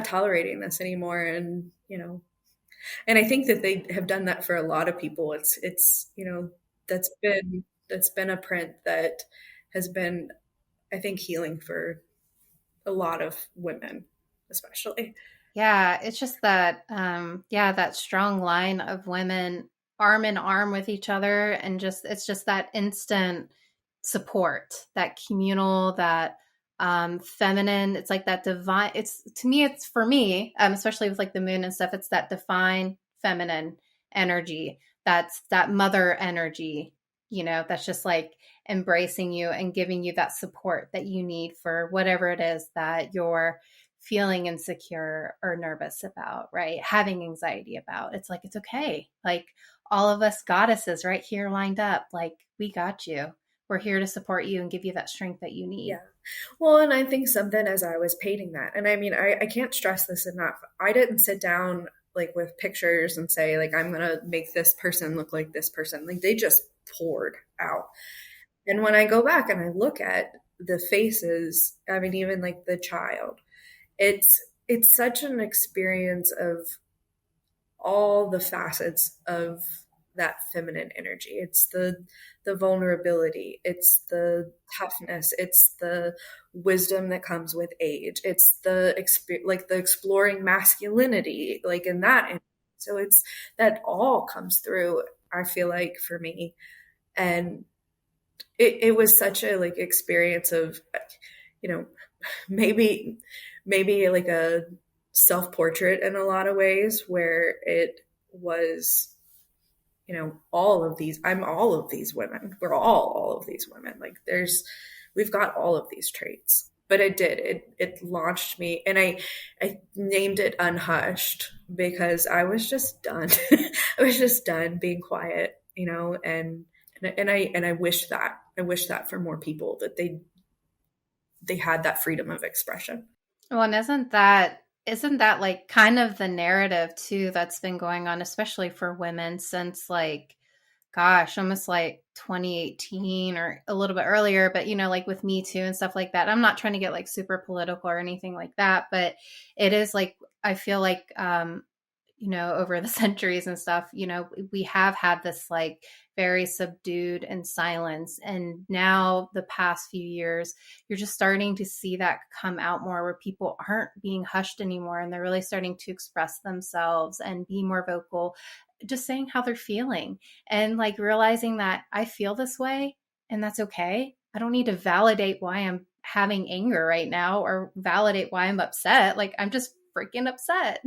tolerating this anymore. And, and I think that they have done that for a lot of people. It's, that's been a print that has been, I think, healing for a lot of women, especially. Yeah, it's just that, that strong line of women arm in arm with each other, and just it's just that instant support, that communal, that feminine. It's like that divine. It's to me, it's for me, especially with like the moon and stuff. It's that divine feminine energy. That's that mother energy. That's just like embracing you and giving you that support that you need for whatever it is that you're feeling insecure or nervous about, right? Having anxiety about. It's like, it's okay. Like all of us goddesses right here lined up, like we got you. We're here to support you and give you that strength that you need. Yeah. Well, and I think something as I was painting that, and I mean, I can't stress this enough. I didn't sit down like with pictures and say, like, I'm going to make this person look like this person. Like, they just poured out. And when I go back and I look at the faces, I mean, even like the child, it's such an experience of all the facets of that feminine energy. It's the vulnerability, it's the toughness, it's the wisdom that comes with age, it's the like the exploring masculinity, like in that. So it's that all comes through, I feel like, for me. And it was such a like experience of, maybe like a self-portrait in a lot of ways, where it was, I'm all of these women. We're all of these women. Like we've got all of these traits. But it launched me, and I named it Unhushed because I was just done. I was just done being quiet, and I wish that for more people, that they had that freedom of expression. Well, and isn't that like kind of the narrative too that's been going on, especially for women, since like, gosh, almost like 2018 or a little bit earlier, but like with Me Too and stuff like that. I'm not trying to get like super political or anything like that, but it is like, I feel like, over the centuries and stuff, we have had this like very subdued and silence. And now the past few years, you're just starting to see that come out more, where people aren't being hushed anymore. And they're really starting to express themselves and be more vocal, just saying how they're feeling, and like realizing that I feel this way and that's okay. I don't need to validate why I'm having anger right now or validate why I'm upset. Like, I'm just freaking upset.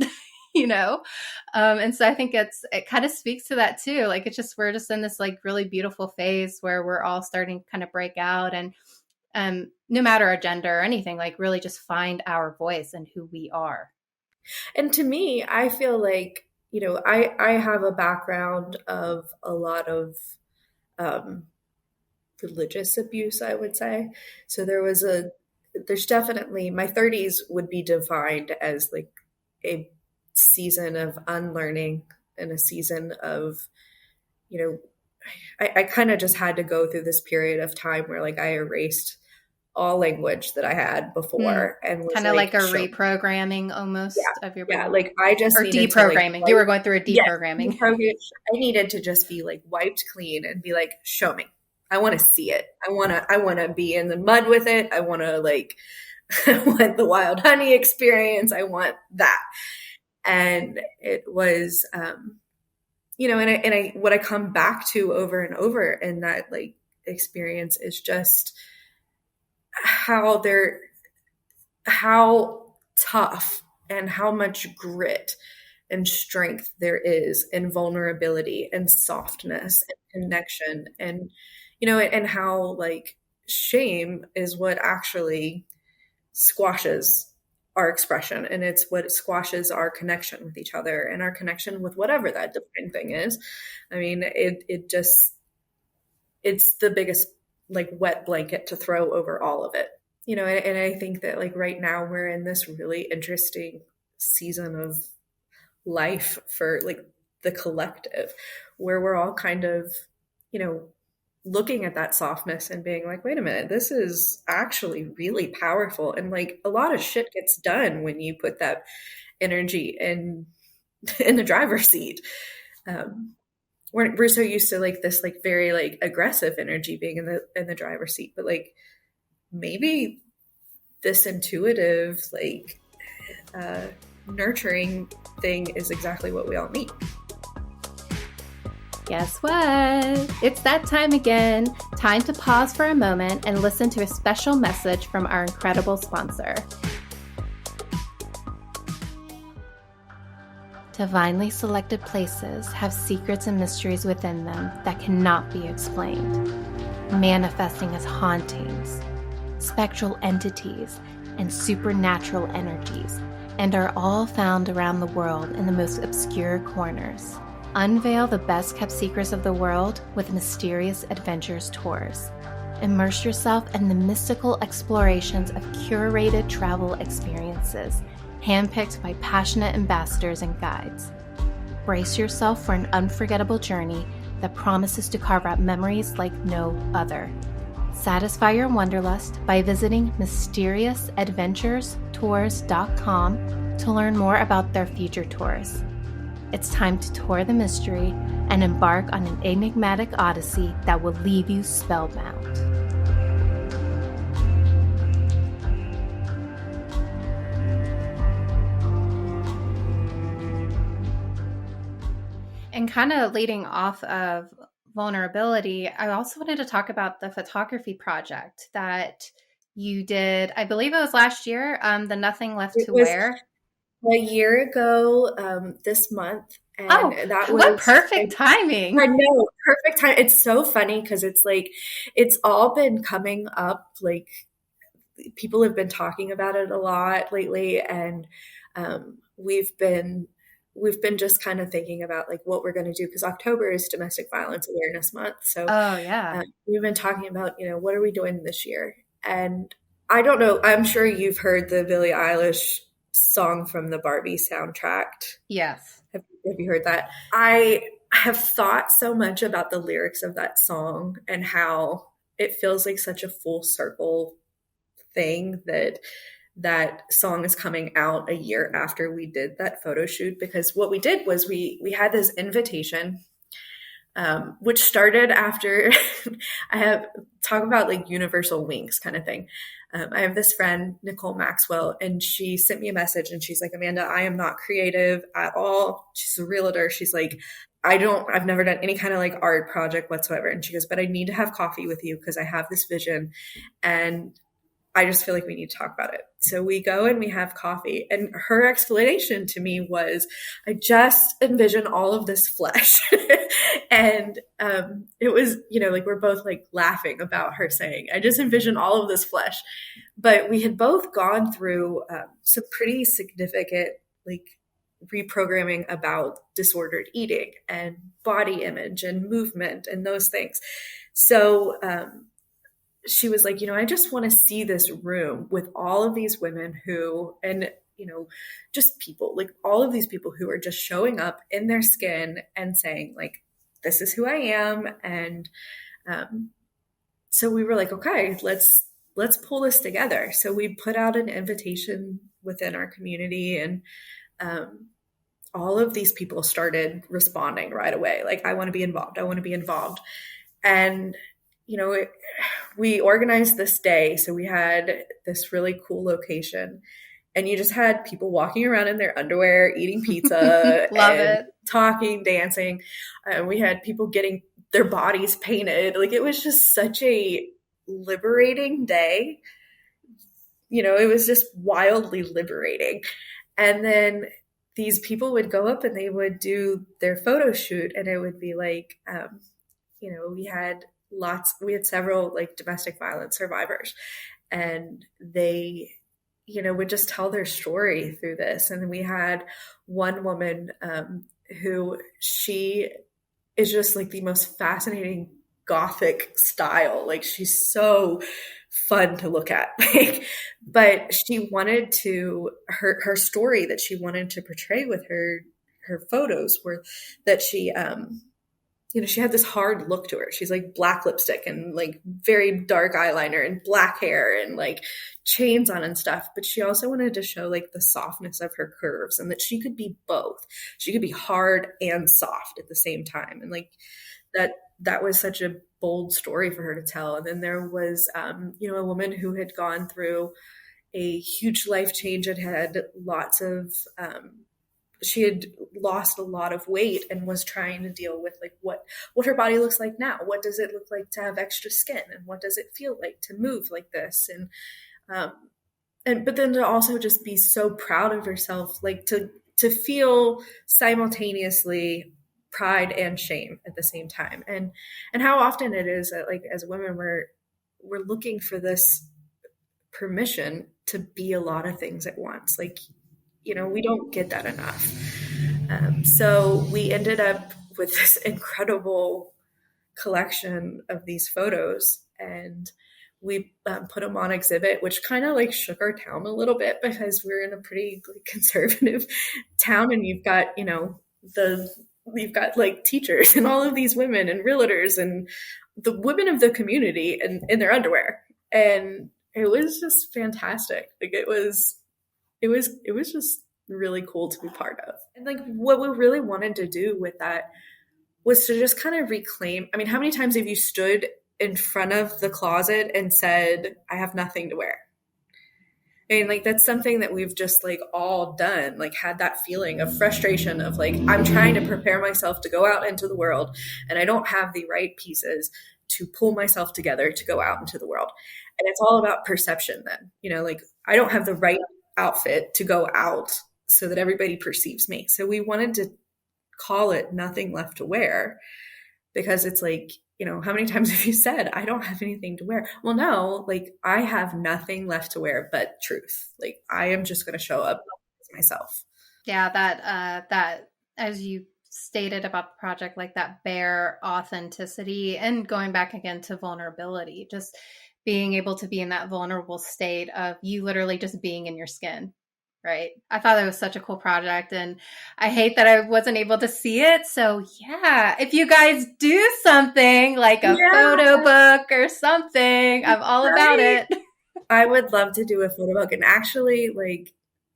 And so I think it kind of speaks to that too. Like, we're just in this like really beautiful phase where we're all starting to kind of break out, and no matter our gender or anything, like really just find our voice and who we are. And to me, I feel like, I have a background of a lot of religious abuse, I would say. So there's definitely, my 30s would be defined as like a season of unlearning and a season of, I kind of just had to go through this period of time where like I erased all language that I had before, and was kind of like a reprogramming almost of your brain. Yeah, like I just or needed deprogramming. To, like, you were going through a deprogramming. I needed to just be like wiped clean and be like, show me. I want to see it. I want to be in the mud with it. I want to like, I want the wild honey experience. I want that. And it was, and I, what I come back to over and over in that like experience is just how tough and how much grit and strength there is in vulnerability and softness and connection, and and how like shame is what actually squashes our expression, and it's what squashes our connection with each other and our connection with whatever that divine thing is. I mean, it's the biggest like wet blanket to throw over all of it, and I think that like right now we're in this really interesting season of life for like the collective, where we're all kind of, looking at that softness and being like, wait a minute, this is actually really powerful. And like a lot of shit gets done when you put that energy in the driver's seat. We're so used to like this like very like aggressive energy being in the driver's seat, but like maybe this intuitive like nurturing thing is exactly what we all need. Guess what? It's that time again. Time to pause for a moment and listen to a special message from our incredible sponsor. Divinely selected places have secrets and mysteries within them that cannot be explained, manifesting as hauntings, spectral entities, and supernatural energies, and are all found around the world in the most obscure corners. Unveil the best-kept secrets of the world with Mysterious Adventures Tours. Immerse yourself in the mystical explorations of curated travel experiences, handpicked by passionate ambassadors and guides. Brace yourself for an unforgettable journey that promises to carve out memories like no other. Satisfy your wanderlust by visiting mysteriousadventurestours.com to learn more about their future tours. It's time to tour the mystery and embark on an enigmatic odyssey that will leave you spellbound. And kind of leading off of vulnerability, I also wanted to talk about the photography project that you did. I believe it was last year, the Nothing Left It to was Wear. a year ago this month, and Oh, that what was perfect timing. I know, perfect time. It's so funny because it's like it's all been coming up. Like people have been talking about it a lot lately, and we've been just kind of thinking about like what we're going to do because October is Domestic Violence Awareness Month. So Oh, yeah. we've been talking about what are we doing this year, and I don't know. I'm sure you've heard the Billie Eilish song from the Barbie soundtrack. Yes. Have you heard that? I have thought so much about the lyrics of that song and how it feels like such a full circle thing that that song is coming out a year after we did that photo shoot, because what we did was we had this invitation, which started after I have talk about like universal winks kind of thing. I have this friend, Nicole Maxwell, and she sent me a message and she's like, Amanda, I am not creative at all. She's a realtor. She's like, I've never done any kind of like art project whatsoever. And she goes, but I need to have coffee with you because I have this vision and I just feel like we need to talk about it. So we go and we have coffee. And her explanation to me was, I just envision all of this flesh. And it was, like we're both like laughing about her saying, I just envision all of this flesh. But we had both gone through some pretty significant like reprogramming about disordered eating and body image and movement and those things. So she was like, I just want to see this room with all of these women who, and, just people, like all of these people who are just showing up in their skin and saying, like, this is who I am. And so we were like, okay, let's pull this together. So we put out an invitation within our community, and all of these people started responding right away. Like, I want to be involved. I want to be involved. And, we organized this day. So we had this really cool location, and you just had people walking around in their underwear, eating pizza, Love and it. talking, dancing. We had people getting their bodies painted. Like, it was just such a liberating day. It was just wildly liberating. And then these people would go up and they would do their photo shoot, and it would be like, we had several like domestic violence survivors, and they, would just tell their story through this. And then we had one woman who she is just like the most fascinating gothic style. Like, she's so fun to look at. But she wanted to, her story that she wanted to portray with her photos were that she she had this hard look to her. She's like black lipstick and like very dark eyeliner and black hair and like chains on and stuff. But she also wanted to show like the softness of her curves, and that she could be both. She could be hard and soft at the same time. And like that was such a bold story for her to tell. And then there was, a woman who had gone through a huge life change and had lots of she had lost a lot of weight and was trying to deal with like what her body looks like now. What does it look like to have extra skin, and what does it feel like to move like this? Um, but then to also just be so proud of herself, like to feel simultaneously pride and shame at the same time. And how often it is that, like, as women, we're looking for this permission to be a lot of things at once. Like, we don't get that enough. So we ended up with this incredible collection of these photos, and we put them on exhibit, which kind of like shook our town a little bit because we're in a pretty like, conservative town, and you've got we've got like teachers and all of these women and realtors and the women of the community and in their underwear, and it was just fantastic. Like it was just really cool to be part of. And like what we really wanted to do with that was to just kind of reclaim. I mean, how many times have you stood in front of the closet and said, I have nothing to wear? And like that's something that we've just like all done, like had that feeling of frustration of like, I'm trying to prepare myself to go out into the world and I don't have the right pieces to pull myself together to go out into the world. And it's all about perception then, like I don't have the right outfit to go out so that everybody perceives me. So we wanted to call it Nothing Left to Wear, because it's like, how many times have you said, I don't have anything to wear? Well, no, like I have nothing left to wear but truth. Like I am just going to show up as myself. Yeah, that as you stated about the project, like that bare authenticity, and going back again to vulnerability, just being able to be in that vulnerable state of you literally just being in your skin. Right. I thought it was such a cool project, and I hate that I wasn't able to see it. So yeah, if you guys do something like a photo book or something, I'm all about it. I would love to do a photo book. And actually, like,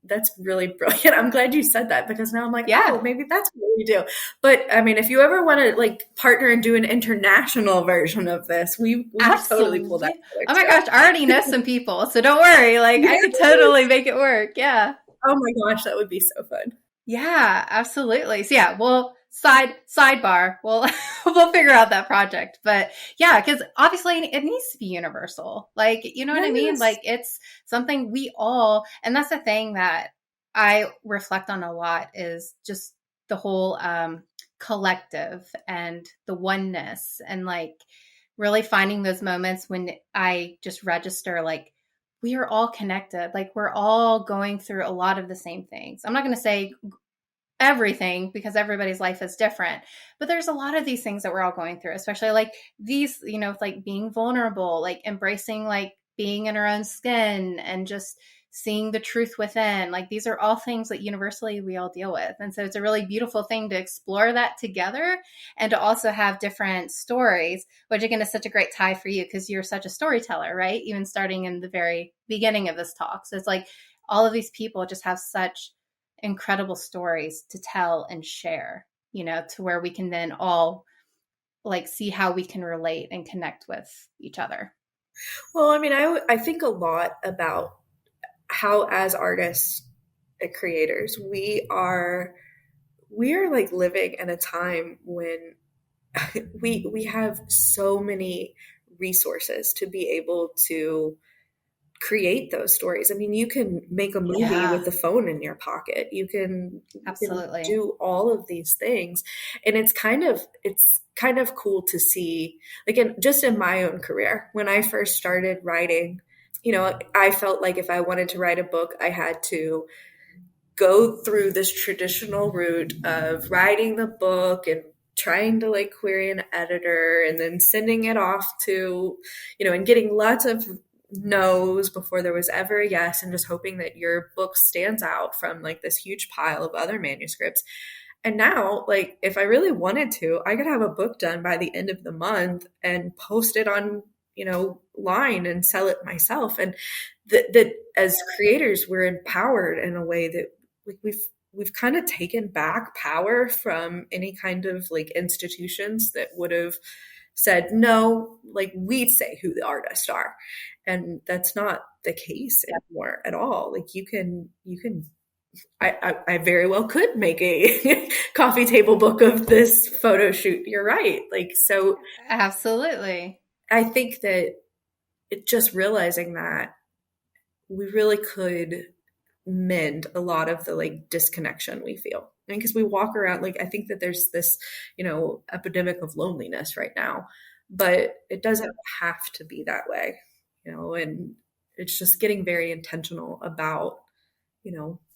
that's really brilliant. I'm glad you said that, because now I'm like, oh, maybe that's what we do. But I mean, if you ever want to like partner and do an international version of this, we totally pull that together. Oh my gosh, I already know some people, so don't worry. Like I could totally make it work. Yeah. Oh my gosh, that would be so fun. Yeah, absolutely. So yeah, well, sidebar. We'll figure out that project. But yeah, because obviously it needs to be universal. Like, you know what I mean? Like it's something we all, and that's the thing that I reflect on a lot, is just the whole collective and the oneness, and like really finding those moments when I just register like we are all connected. Like we're all going through a lot of the same things. I'm not going to say everything because everybody's life is different, but there's a lot of these things that we're all going through, especially like these, like being vulnerable, like embracing, like being in our own skin and just seeing the truth within. Like these are all things that universally we all deal with. And so it's a really beautiful thing to explore that together, and to also have different stories, which again is such a great tie for you because you're such a storyteller, right? Even starting in the very beginning of this talk. So it's like all of these people just have such incredible stories to tell and share, to where we can then all like see how we can relate and connect with each other. Well, I mean, I think a lot about how as artists and creators, we are like living in a time when we have so many resources to be able to create those stories. I mean, you can make a movie with the phone in your pocket. You can do all of these things. And it's kind of cool to see, again, just in my own career, when I first started writing, I felt like if I wanted to write a book, I had to go through this traditional route of writing the book and trying to like query an editor and then sending it off to, and getting lots of no's before there was ever a yes, and just hoping that your book stands out from like this huge pile of other manuscripts. And now, like, if I really wanted to, I could have a book done by the end of the month and post it on, line and sell it myself. And that as creators, we're empowered in a way that like we've kind of taken back power from any kind of like institutions that would have said, no, like we say who the artists are. And that's not the case anymore at all. Like you can I very well could make a coffee table book of this photo shoot. You're right. Like, so Absolutely. I think that just realizing that we really could mend a lot of the like disconnection we feel. And because we walk around, like, I think that there's this, epidemic of loneliness right now, but it doesn't have to be that way, and it's just getting very intentional about,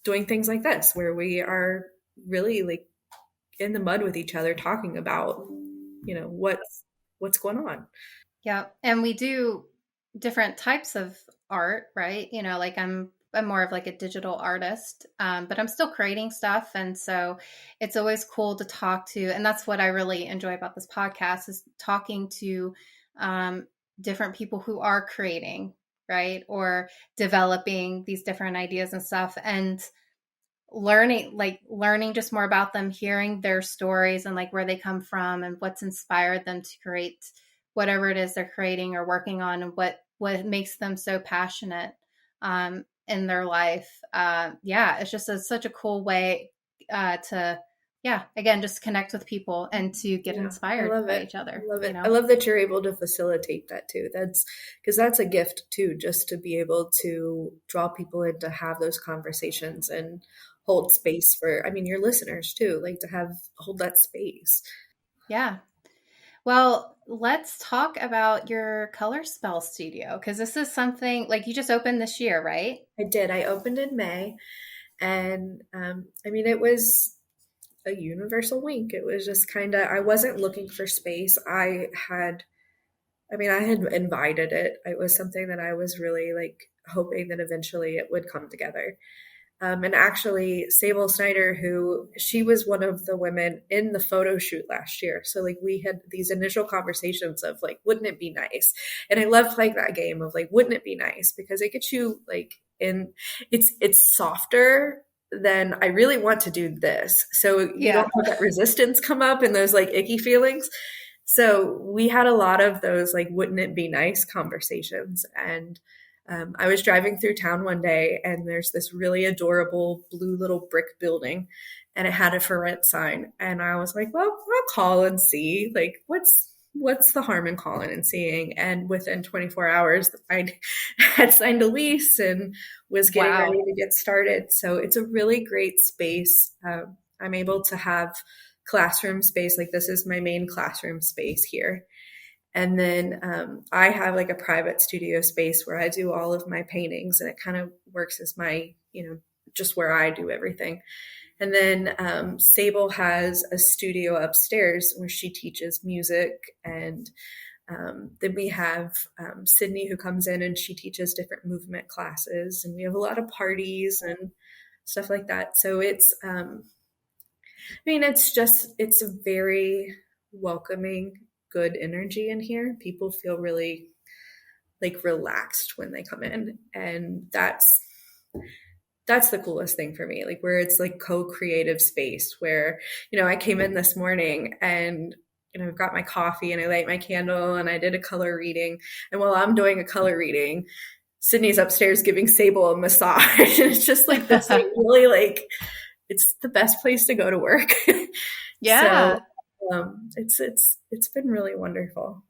doing things like this where we are really like in the mud with each other talking about, what's going on. Yeah. And we do different types of art, right? Like I'm more of like a digital artist, but I'm still creating stuff. And so it's always cool to talk to. And that's what I really enjoy about this podcast is talking to um, different people who are creating, right? Or developing these different ideas and stuff. And learning just more about them, hearing their stories and like where they come from and what's inspired them to create whatever it is they're creating or working on, and what makes them so passionate in their life. Yeah, it's just such a cool way to, yeah, again, just connect with people and to get Yeah, I inspired love by it. each other, I love it. I love that you're able to facilitate that too. That's because that's a gift too, just to be able to draw people in to have those conversations and hold space for, I mean, your listeners too, like to hold that space. Yeah. Well, let's talk about your color spell studio because this is something like you just opened this year, right? I did. I opened in May, and I mean, it was a universal wink. It was just kind of, I wasn't looking for space. I had invited it. It was something that I was really like hoping that eventually it would come together. And actually, Sable Snyder, she was one of the women in the photo shoot last year. So like we had these initial conversations of like, wouldn't it be nice? And I love playing that game of like, wouldn't it be nice? Because it gets you like in, it's softer than I really want to do this. So you don't Yeah. have that resistance come up and those like icky feelings. So we had a lot of those like, wouldn't it be nice conversations. And I was driving through town one day and there's this really adorable blue little brick building and it had a for rent sign. And I was like, well, I'll call and see like, what's the harm in calling and seeing? And within 24 hours, I had signed a lease and was getting ready Wow. to get started. So it's a really great space. I'm able to have classroom space. Like this is my main classroom space here. And then I have like a private studio space where I do all of my paintings and it kind of works as my, just where I do everything. And then Sable has a studio upstairs where she teaches music. And then we have Sydney who comes in and she teaches different movement classes. And we have a lot of parties and stuff like that. So it's a very welcoming, good energy in here. People feel really like relaxed when they come in. And that's the coolest thing for me, like where it's like co-creative space where, I came in this morning and I've got my coffee and I light my candle and I did a color reading. And while I'm doing a color reading, Sydney's upstairs giving Sable a massage. And it's just like this, like really like it's the best place to go to work. So Yeah. it's been really wonderful.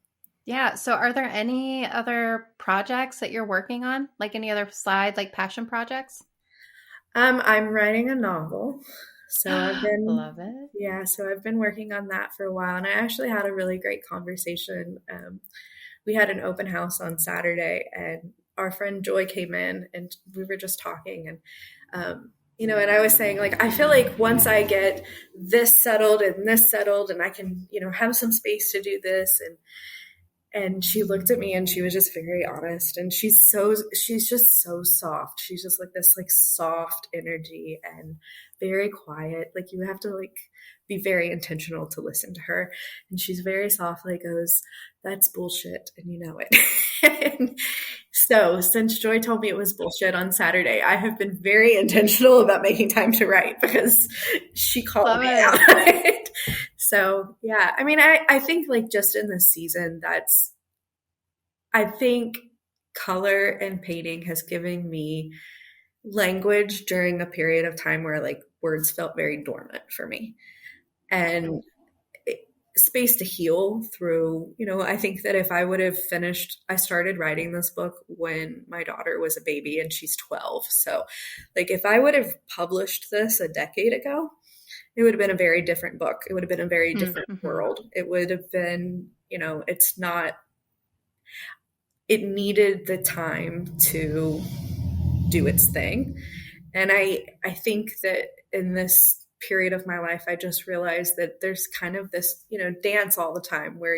Yeah. So are there any other projects that you're working on? Like any other side, like passion projects? I'm writing a novel. So Love it. I've been working on that for a while. And I actually had a really great conversation. We had an open house on Saturday and our friend Joy came in and we were just talking and I was saying like, I feel like once I get this settled and I can, have some space to do this and she looked at me and she was just very honest and she's just so soft. She's just like this like soft energy and very quiet. Like you have to like be very intentional to listen to her. And she's very softly goes, that's bullshit and you know it. And so since Joy told me it was bullshit on Saturday, I have been very intentional about making time to write because she called Love me it. out on it. So yeah, I mean, I think like just in this season, I think color and painting has given me language during a period of time where like words felt very dormant for me, and space to heal through, I think that if I would have finished, I started writing this book when my daughter was a baby and she's 12. So like if I would have published this a decade ago, it would have been a very different book. It would have been a very different world. It would have been, it's not, it needed the time to do its thing. And I think that in this period of my life, I just realized that there's kind of this, dance all the time where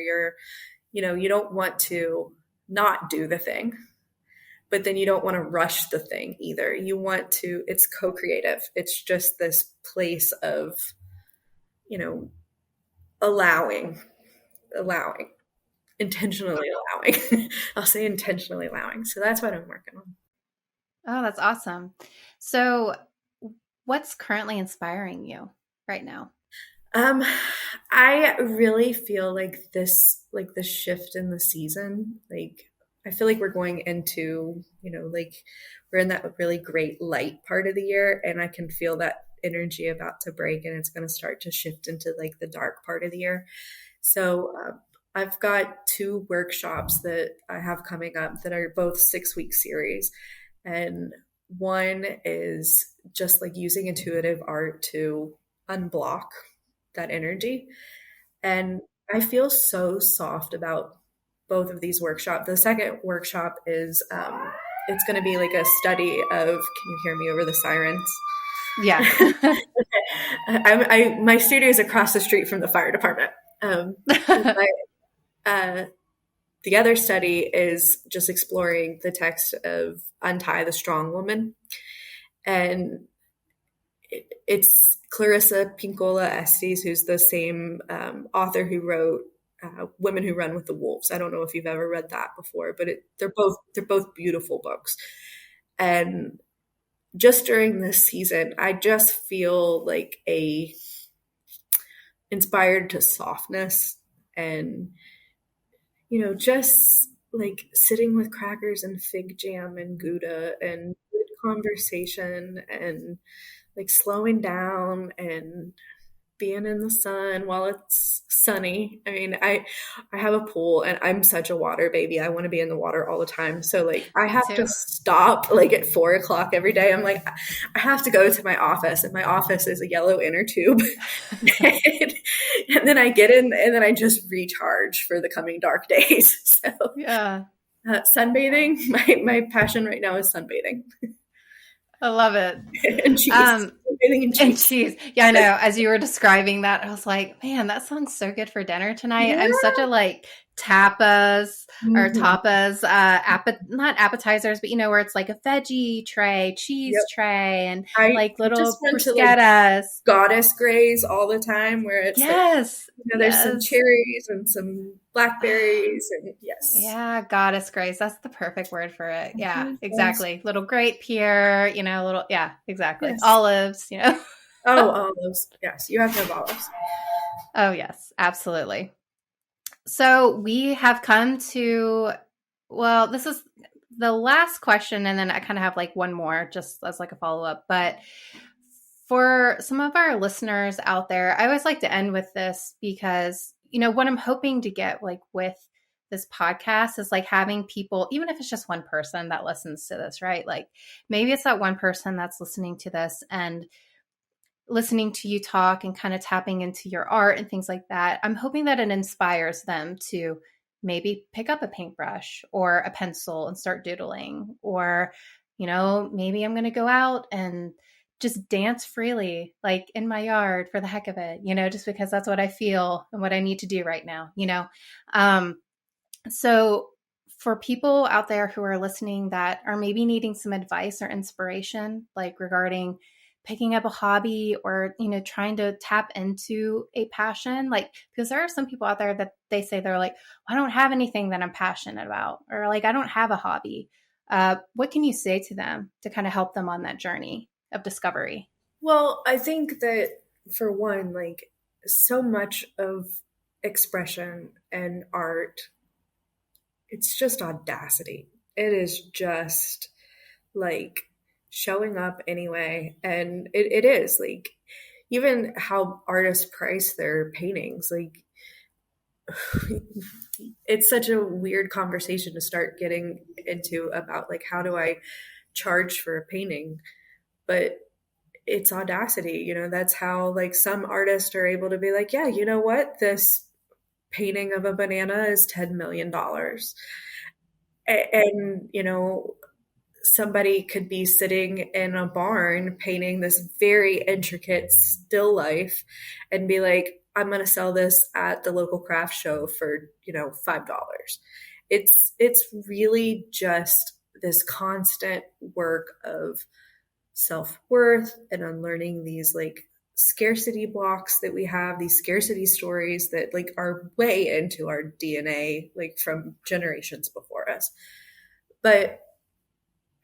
you don't want to not do the thing, but then you don't want to rush the thing either. You want to, it's co-creative. It's just this place of, allowing, intentionally allowing. I'll say intentionally allowing. So that's what I'm working on. Oh, that's awesome. So what's currently inspiring you right now? I really feel like the shift in the season, like I feel like we're going into, like we're in that really great light part of the year, and I can feel that energy about to break, and it's going to start to shift into like the dark part of the year. So I've got 2 workshops that I have coming up that are both 6-week series. And one is just like using intuitive art to unblock that energy. And I feel so soft about both of these workshops. The second workshop is it's going to be like a study of, can you hear me over the sirens? Yeah. My studio is across the street from the fire department. The other study is just exploring the text of Untie the Strong Woman. And it's Clarissa Pinkola Estes, who's the same author who wrote Women Who Run with the Wolves. I don't know if you've ever read that before, but they're both beautiful books. And just during this season, I just feel like inspired to softness and, just like sitting with crackers and fig jam and Gouda and good conversation and like slowing down and being in the sun while it's sunny. I mean, I have a pool and I'm such a water baby. I want to be in the water all the time. So like I have to stop like at 4:00 every day. I'm like, I have to go to my office, and my office is a yellow inner tube. and then I get in and then I just recharge for the coming dark days. So yeah. Sunbathing, my passion right now is sunbathing. I love it. And cheese. And cheese. Yeah, I know. As you were describing that, I was like, man, that sounds so good for dinner tonight. Yeah. I'm such a like tapas or tapas, not appetizers, but where it's like a veggie tray, cheese tray, and like little bruschettas. Like goddess grays all the time, where it's yes, like, there's some cherries and some blackberries, and yeah, goddess grays. That's the perfect word for it. Yeah, exactly. Little grape here, little exactly. Yes. Olives, Oh, olives. Yes, you have to have olives. Oh, yes, absolutely. So we have come to, well, this is the last question, and then I kind of have like one more just as like a follow-up. But for some of our listeners out there, I always like to end with this because, what I'm hoping to get like with this podcast is like having people, even if it's just one person that listens to this, right? Like maybe it's that one person that's listening to this and listening to you talk and kind of tapping into your art and things like that. I'm hoping that it inspires them to maybe pick up a paintbrush or a pencil and start doodling, or, maybe I'm going to go out and just dance freely, like in my yard for the heck of it, just because that's what I feel and what I need to do right now, So for people out there who are listening that are maybe needing some advice or inspiration, like regarding picking up a hobby or, trying to tap into a passion, like, because there are some people out there that they say they're like, I don't have anything that I'm passionate about, or like, I don't have a hobby. What can you say to them to kind of help them on that journey of discovery? Well, I think that for one, like so much of expression and art, it's just audacity. It is just like showing up anyway. And it is like, even how artists price their paintings, like it's such a weird conversation to start getting into about like, how do I charge for a painting? But it's audacity, that's how like some artists are able to be like, yeah, you know what, this painting of a banana is $10 million. And somebody could be sitting in a barn painting this very intricate still life and be like, I'm going to sell this at the local craft show for, $5. It's really just this constant work of self-worth and unlearning these like scarcity blocks that we have, these scarcity stories that like are way into our DNA, like from generations before us. But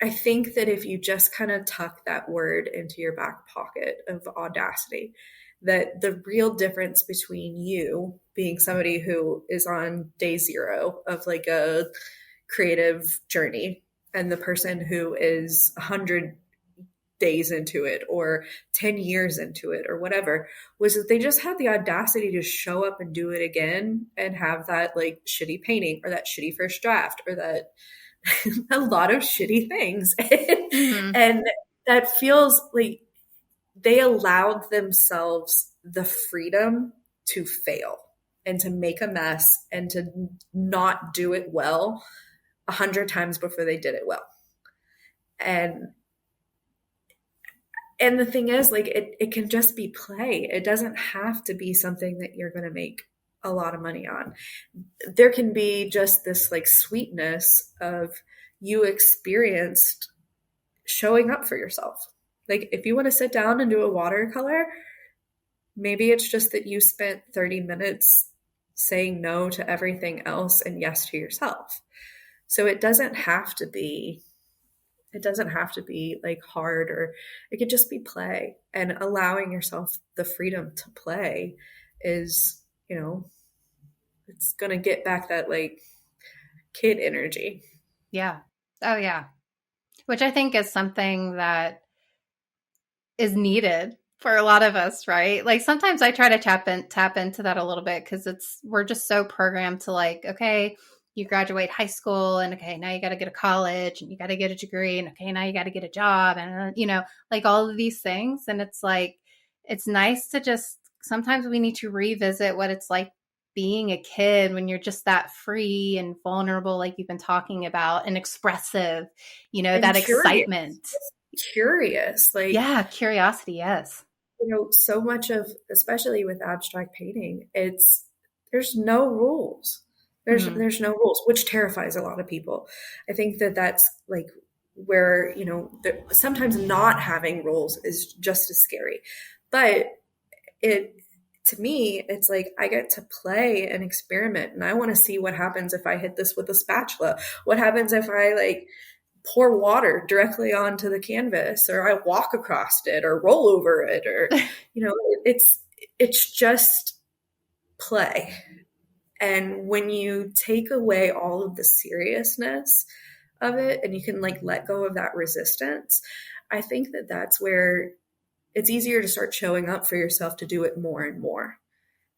I think that if you just kind of tuck that word into your back pocket of audacity, that the real difference between you being somebody who is on day zero of like a creative journey and the person who is 100 days into it or 10 years into it or whatever, was that they just had the audacity to show up and do it again and have that like shitty painting or that shitty first draft or that a lot of shitty things. Mm-hmm. And that feels like they allowed themselves the freedom to fail and to make a mess and to not do it well 100 times before they did it well. And the thing is, like, it can just be play. It doesn't have to be something that you're going to make a lot of money on. There can be just this like sweetness of you experienced showing up for yourself. Like, if you want to sit down and do a watercolor, maybe it's just that you spent 30 minutes saying no to everything else and yes to yourself. So it doesn't have to be like hard, or it could just be play, and allowing yourself the freedom to play is, it's going to get back that like kid energy. Yeah. Oh, yeah. Which I think is something that is needed for a lot of us, right? Like sometimes I try to tap into that a little bit because we're just so programmed to like, okay, you graduate high school and okay, now you got to get a college and you got to get a degree and okay, now you got to get a job and like all of these things. And it's like, it's nice to just, sometimes we need to revisit what it's like being a kid when you're just that free and vulnerable, like you've been talking about, and expressive, And that excitement. curious, like, Yeah, curiosity, yes. so much of, especially with abstract painting, there's no rules. Mm-hmm. There's no rules, which terrifies a lot of people. I think that that's like where, sometimes not having rules is just as scary. But it, to me, it's like I get to play and experiment, and I want to see what happens if I hit this with a spatula. What happens if I like pour water directly onto the canvas, or I walk across it or roll over it, or it's just play. And when you take away all of the seriousness of it and you can like let go of that resistance, I think that that's where it's easier to start showing up for yourself to do it more and more.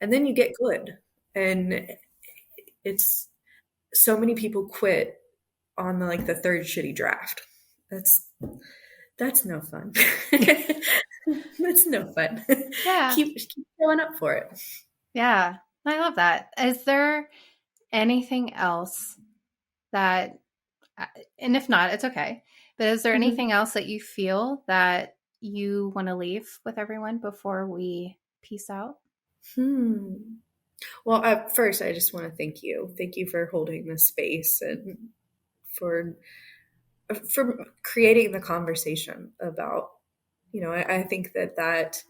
And then you get good. And it's, so many people quit on the third shitty draft. That's no fun. That's no fun. Yeah. Keep showing up for it. Yeah. I love that. Is there anything else that, and if not, it's okay, but is there Mm-hmm. anything else that you feel that you want to leave with everyone before we peace out? Well, first, I just want to thank you. Thank you for holding this space and for creating the conversation about, I think that that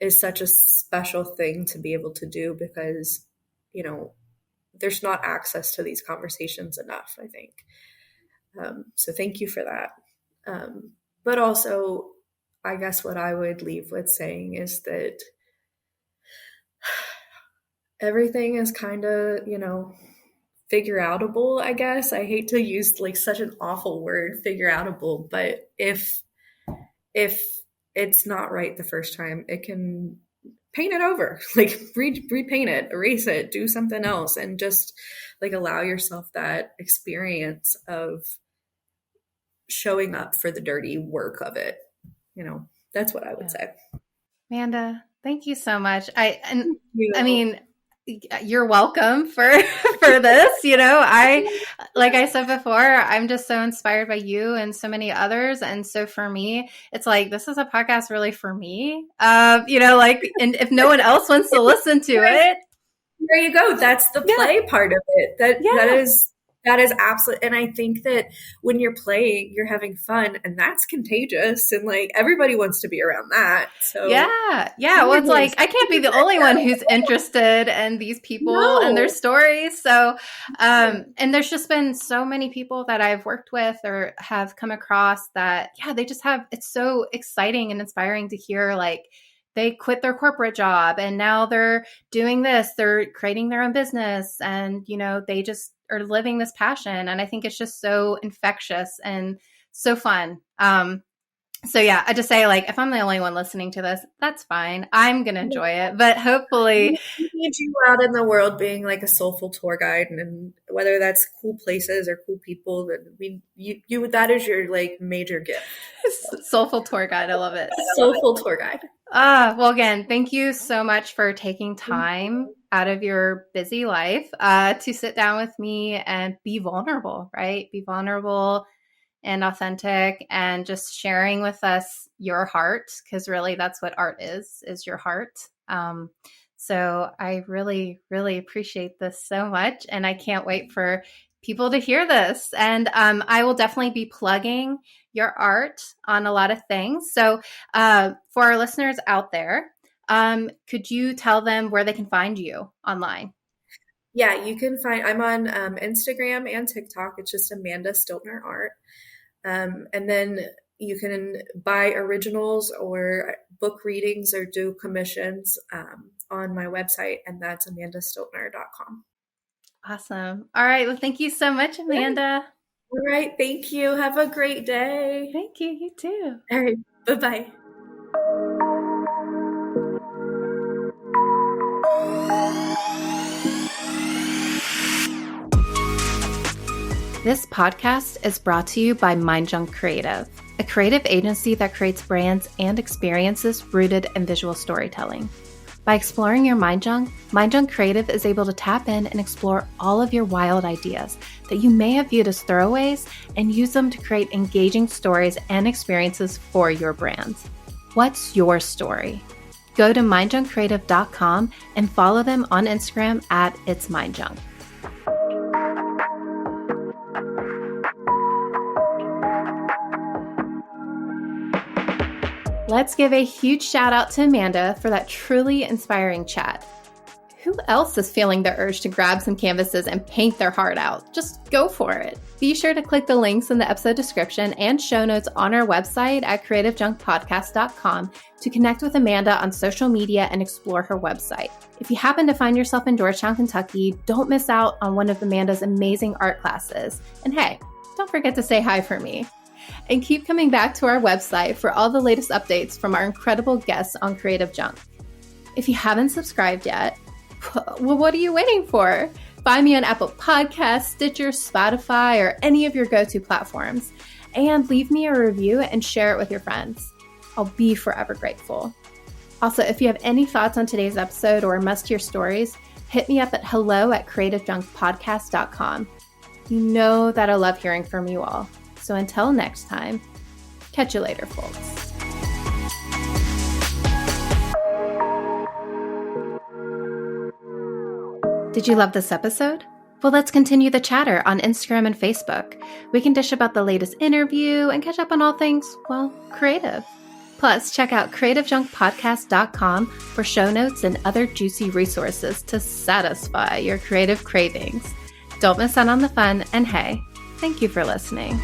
is such a special thing to be able to do because, there's not access to these conversations enough, I think. So thank you for that. But also, I guess what I would leave with saying is that everything is kind of, figure outable, I guess. I hate to use like such an awful word, figure outable, but if if it's not right the first time, it can paint it over, like repaint it, erase it, do something else, and just like allow yourself that experience of showing up for the dirty work of it. That's what I would say. Amanda, thank you so much. I mean, you're welcome for this. Like I said before, I'm just so inspired by you and so many others. And so for me, it's like, this is a podcast really for me. And if no one else wants to listen to it. There you go. That's the play part of it. That is absolute. And I think that when you're playing, you're having fun, and that's contagious. And like everybody wants to be around that. So yeah. Well, it's like I can't be the only one who's interested in these people and their stories. So, and there's just been so many people that I've worked with or have come across that, they just have. It's so exciting and inspiring to hear like they quit their corporate job and now they're doing this. They're creating their own business, and they just are living this passion. And I think it's just so infectious and so fun. So yeah, I just say like, if I'm the only one listening to this, that's fine. I'm going to enjoy it, but hopefully we need you out in the world being like a soulful tour guide, and whether that's cool places or cool people, that is your like major gift. Soulful tour guide. I love it. Soulful tour guide. Well, again, thank you so much for taking time out of your busy life to sit down with me and be vulnerable, right? Be vulnerable and authentic, and just sharing with us your heart, because really that's what art is your heart. So I really, really appreciate this so much, and I can't wait for people to hear this. And I will definitely be plugging your art on a lot of things. So for our listeners out there, could you tell them where they can find you online? Yeah, you can find, I'm on Instagram and TikTok. It's just Amanda Stiltner Art. And then you can buy originals or book readings or do commissions on my website, and that's amandastiltner.com. Awesome. All right. Well, thank you so much, Amanda. All right. Thank you. Have a great day. Thank you. You too. All right. Bye-bye. This podcast is brought to you by Mind Junk Creative, a creative agency that creates brands and experiences rooted in visual storytelling. By exploring your mind junk Creative is able to tap in and explore all of your wild ideas that you may have viewed as throwaways and use them to create engaging stories and experiences for your brands. What's your story? Go to mindjunkcreative.com and follow them on Instagram at It's Mind Junk. Let's give a huge shout out to Amanda for that truly inspiring chat. Who else is feeling the urge to grab some canvases and paint their heart out? Just go for it. Be sure to click the links in the episode description and show notes on our website at creativejunkpodcast.com to connect with Amanda on social media and explore her website. If you happen to find yourself in Georgetown, Kentucky, don't miss out on one of Amanda's amazing art classes. And hey, don't forget to say hi for me. And keep coming back to our website for all the latest updates from our incredible guests on Creative Junk. If you haven't subscribed yet, well, what are you waiting for? Find me on Apple Podcasts, Stitcher, Spotify, or any of your go-to platforms. And leave me a review and share it with your friends. I'll be forever grateful. Also, if you have any thoughts on today's episode or must-hear stories, hit me up at hello@creativejunkpodcast.com. You know that I love hearing from you all. So until next time, catch you later, folks. Did you love this episode? Well, let's continue the chatter on Instagram and Facebook. We can dish about the latest interview and catch up on all things, well, creative. Plus, check out creativejunkpodcast.com for show notes and other juicy resources to satisfy your creative cravings. Don't miss out on the fun, and hey, thank you for listening.